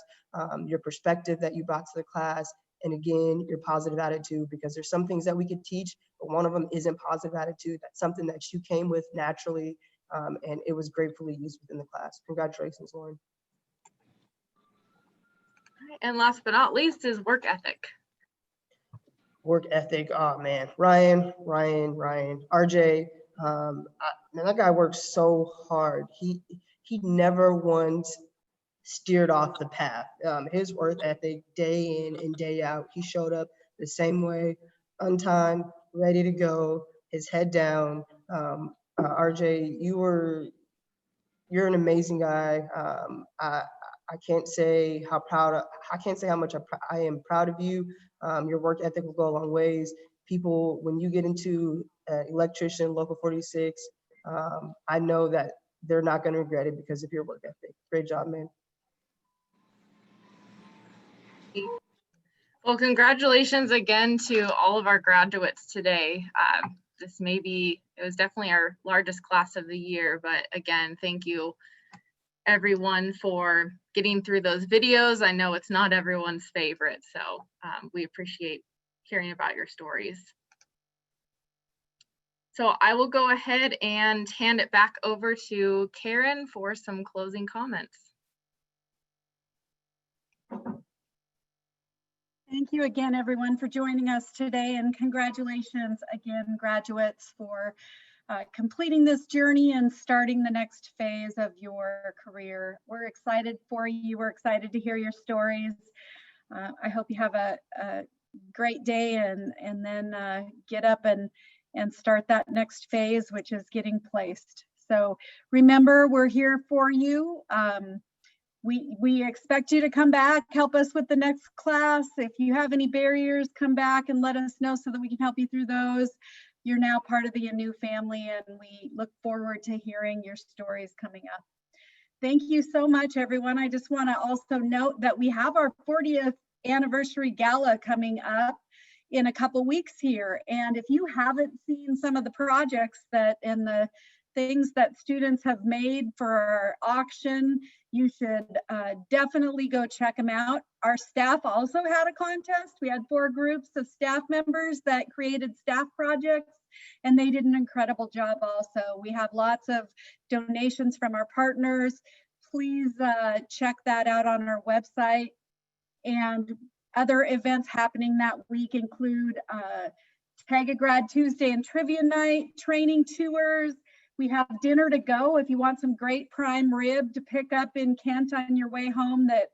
your perspective that you brought to the class, and again, your positive attitude, because there's some things that we could teach, but one of them isn't positive attitude. That's something that you came with naturally, and it was gratefully used within the class. Congratulations, Lauren. And last but not least is work ethic. Work ethic, oh man, Ryan, RJ, man, that guy works so hard. He never once steered off the path. His work ethic, day in and day out, he showed up the same way, on time, ready to go, his head down. RJ, you're an amazing guy. I can't say how much I am proud of you. Your work ethic will go a long ways. People, when you get into electrician, local 46, I know that they're not going to regret it because of your work ethic. Great job, man. Well, congratulations again to all of our graduates today. It was definitely our largest class of the year, but again, thank you everyone for getting through those videos. I know it's not everyone's favorite, so we appreciate hearing about your stories. So I will go ahead and hand it back over to Karen for some closing comments. Thank you again, everyone, for joining us today, and congratulations again, graduates, for completing this journey and starting the next phase of your career. We're excited for you. We're excited to hear your stories. I hope you have a great day and then get up and start that next phase, which is getting placed. So remember, we're here for you. We expect you to come back, help us with the next class. If you have any barriers, come back and let us know so that we can help you through those. You're now part of the ANU family, and we look forward to hearing your stories coming up. Thank you so much, everyone. I just want to also note that we have our 40th anniversary gala coming up in a couple weeks here. And if you haven't seen some of the projects and the things that students have made for our auction, you should definitely go check them out. Our staff also had a contest. We had 4 groups of staff members that created staff projects, and they did an incredible job also. We have lots of donations from our partners. Please check that out on our website. And other events happening that week include Tag-A-Grad Tuesday and Trivia Night, training tours. We have dinner to go if you want some great prime rib to pick up in Kent on your way home that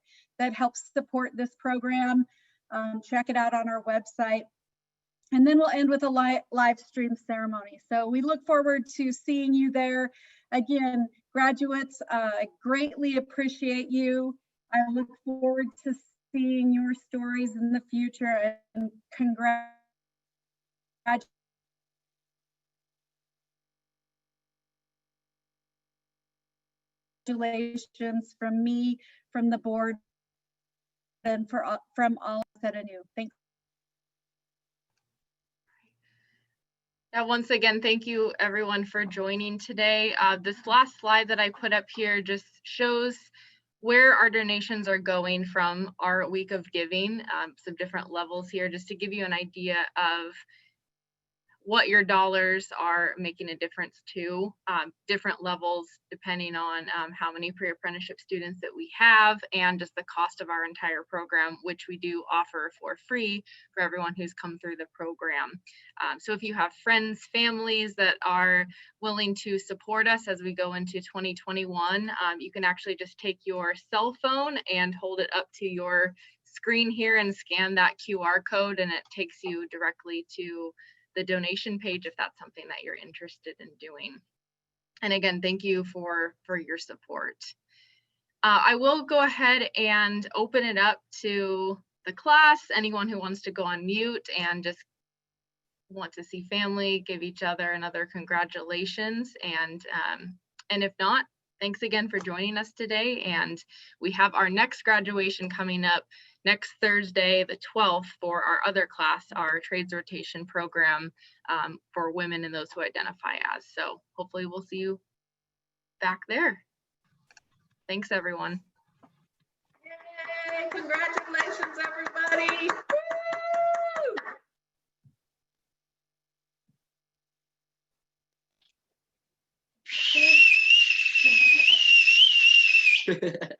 helps support this program. Check it out on our website. And then we'll end with a live stream ceremony. So we look forward to seeing you there. Again, graduates, I greatly appreciate you. I look forward to seeing your stories in the future, and congratulations from me, from the board, and from all at ANU. Thanks. Now, once again, thank you everyone for joining today. This last slide that I put up here just shows where our donations are going from our week of giving, some different levels here, just to give you an idea of what your dollars are making a difference to, different levels depending on how many pre-apprenticeship students that we have, and just the cost of our entire program, which we do offer for free for everyone who's come through the program. So if you have friends, families that are willing to support us as we go into 2021, you can actually just take your cell phone and hold it up to your screen here and scan that QR code, and it takes you directly to the donation page if that's something that you're interested in doing. And again, thank you for your support. I will go ahead and open it up to the class. Anyone who wants to go on mute and just want to see family, give each other another congratulations. And if not, thanks again for joining us today. And we have our next graduation coming up next Thursday, the 12th, for our other class, our trades rotation program for women and those who identify as. So hopefully we'll see you back there. Thanks, everyone. Yay! Congratulations, everybody. Woo!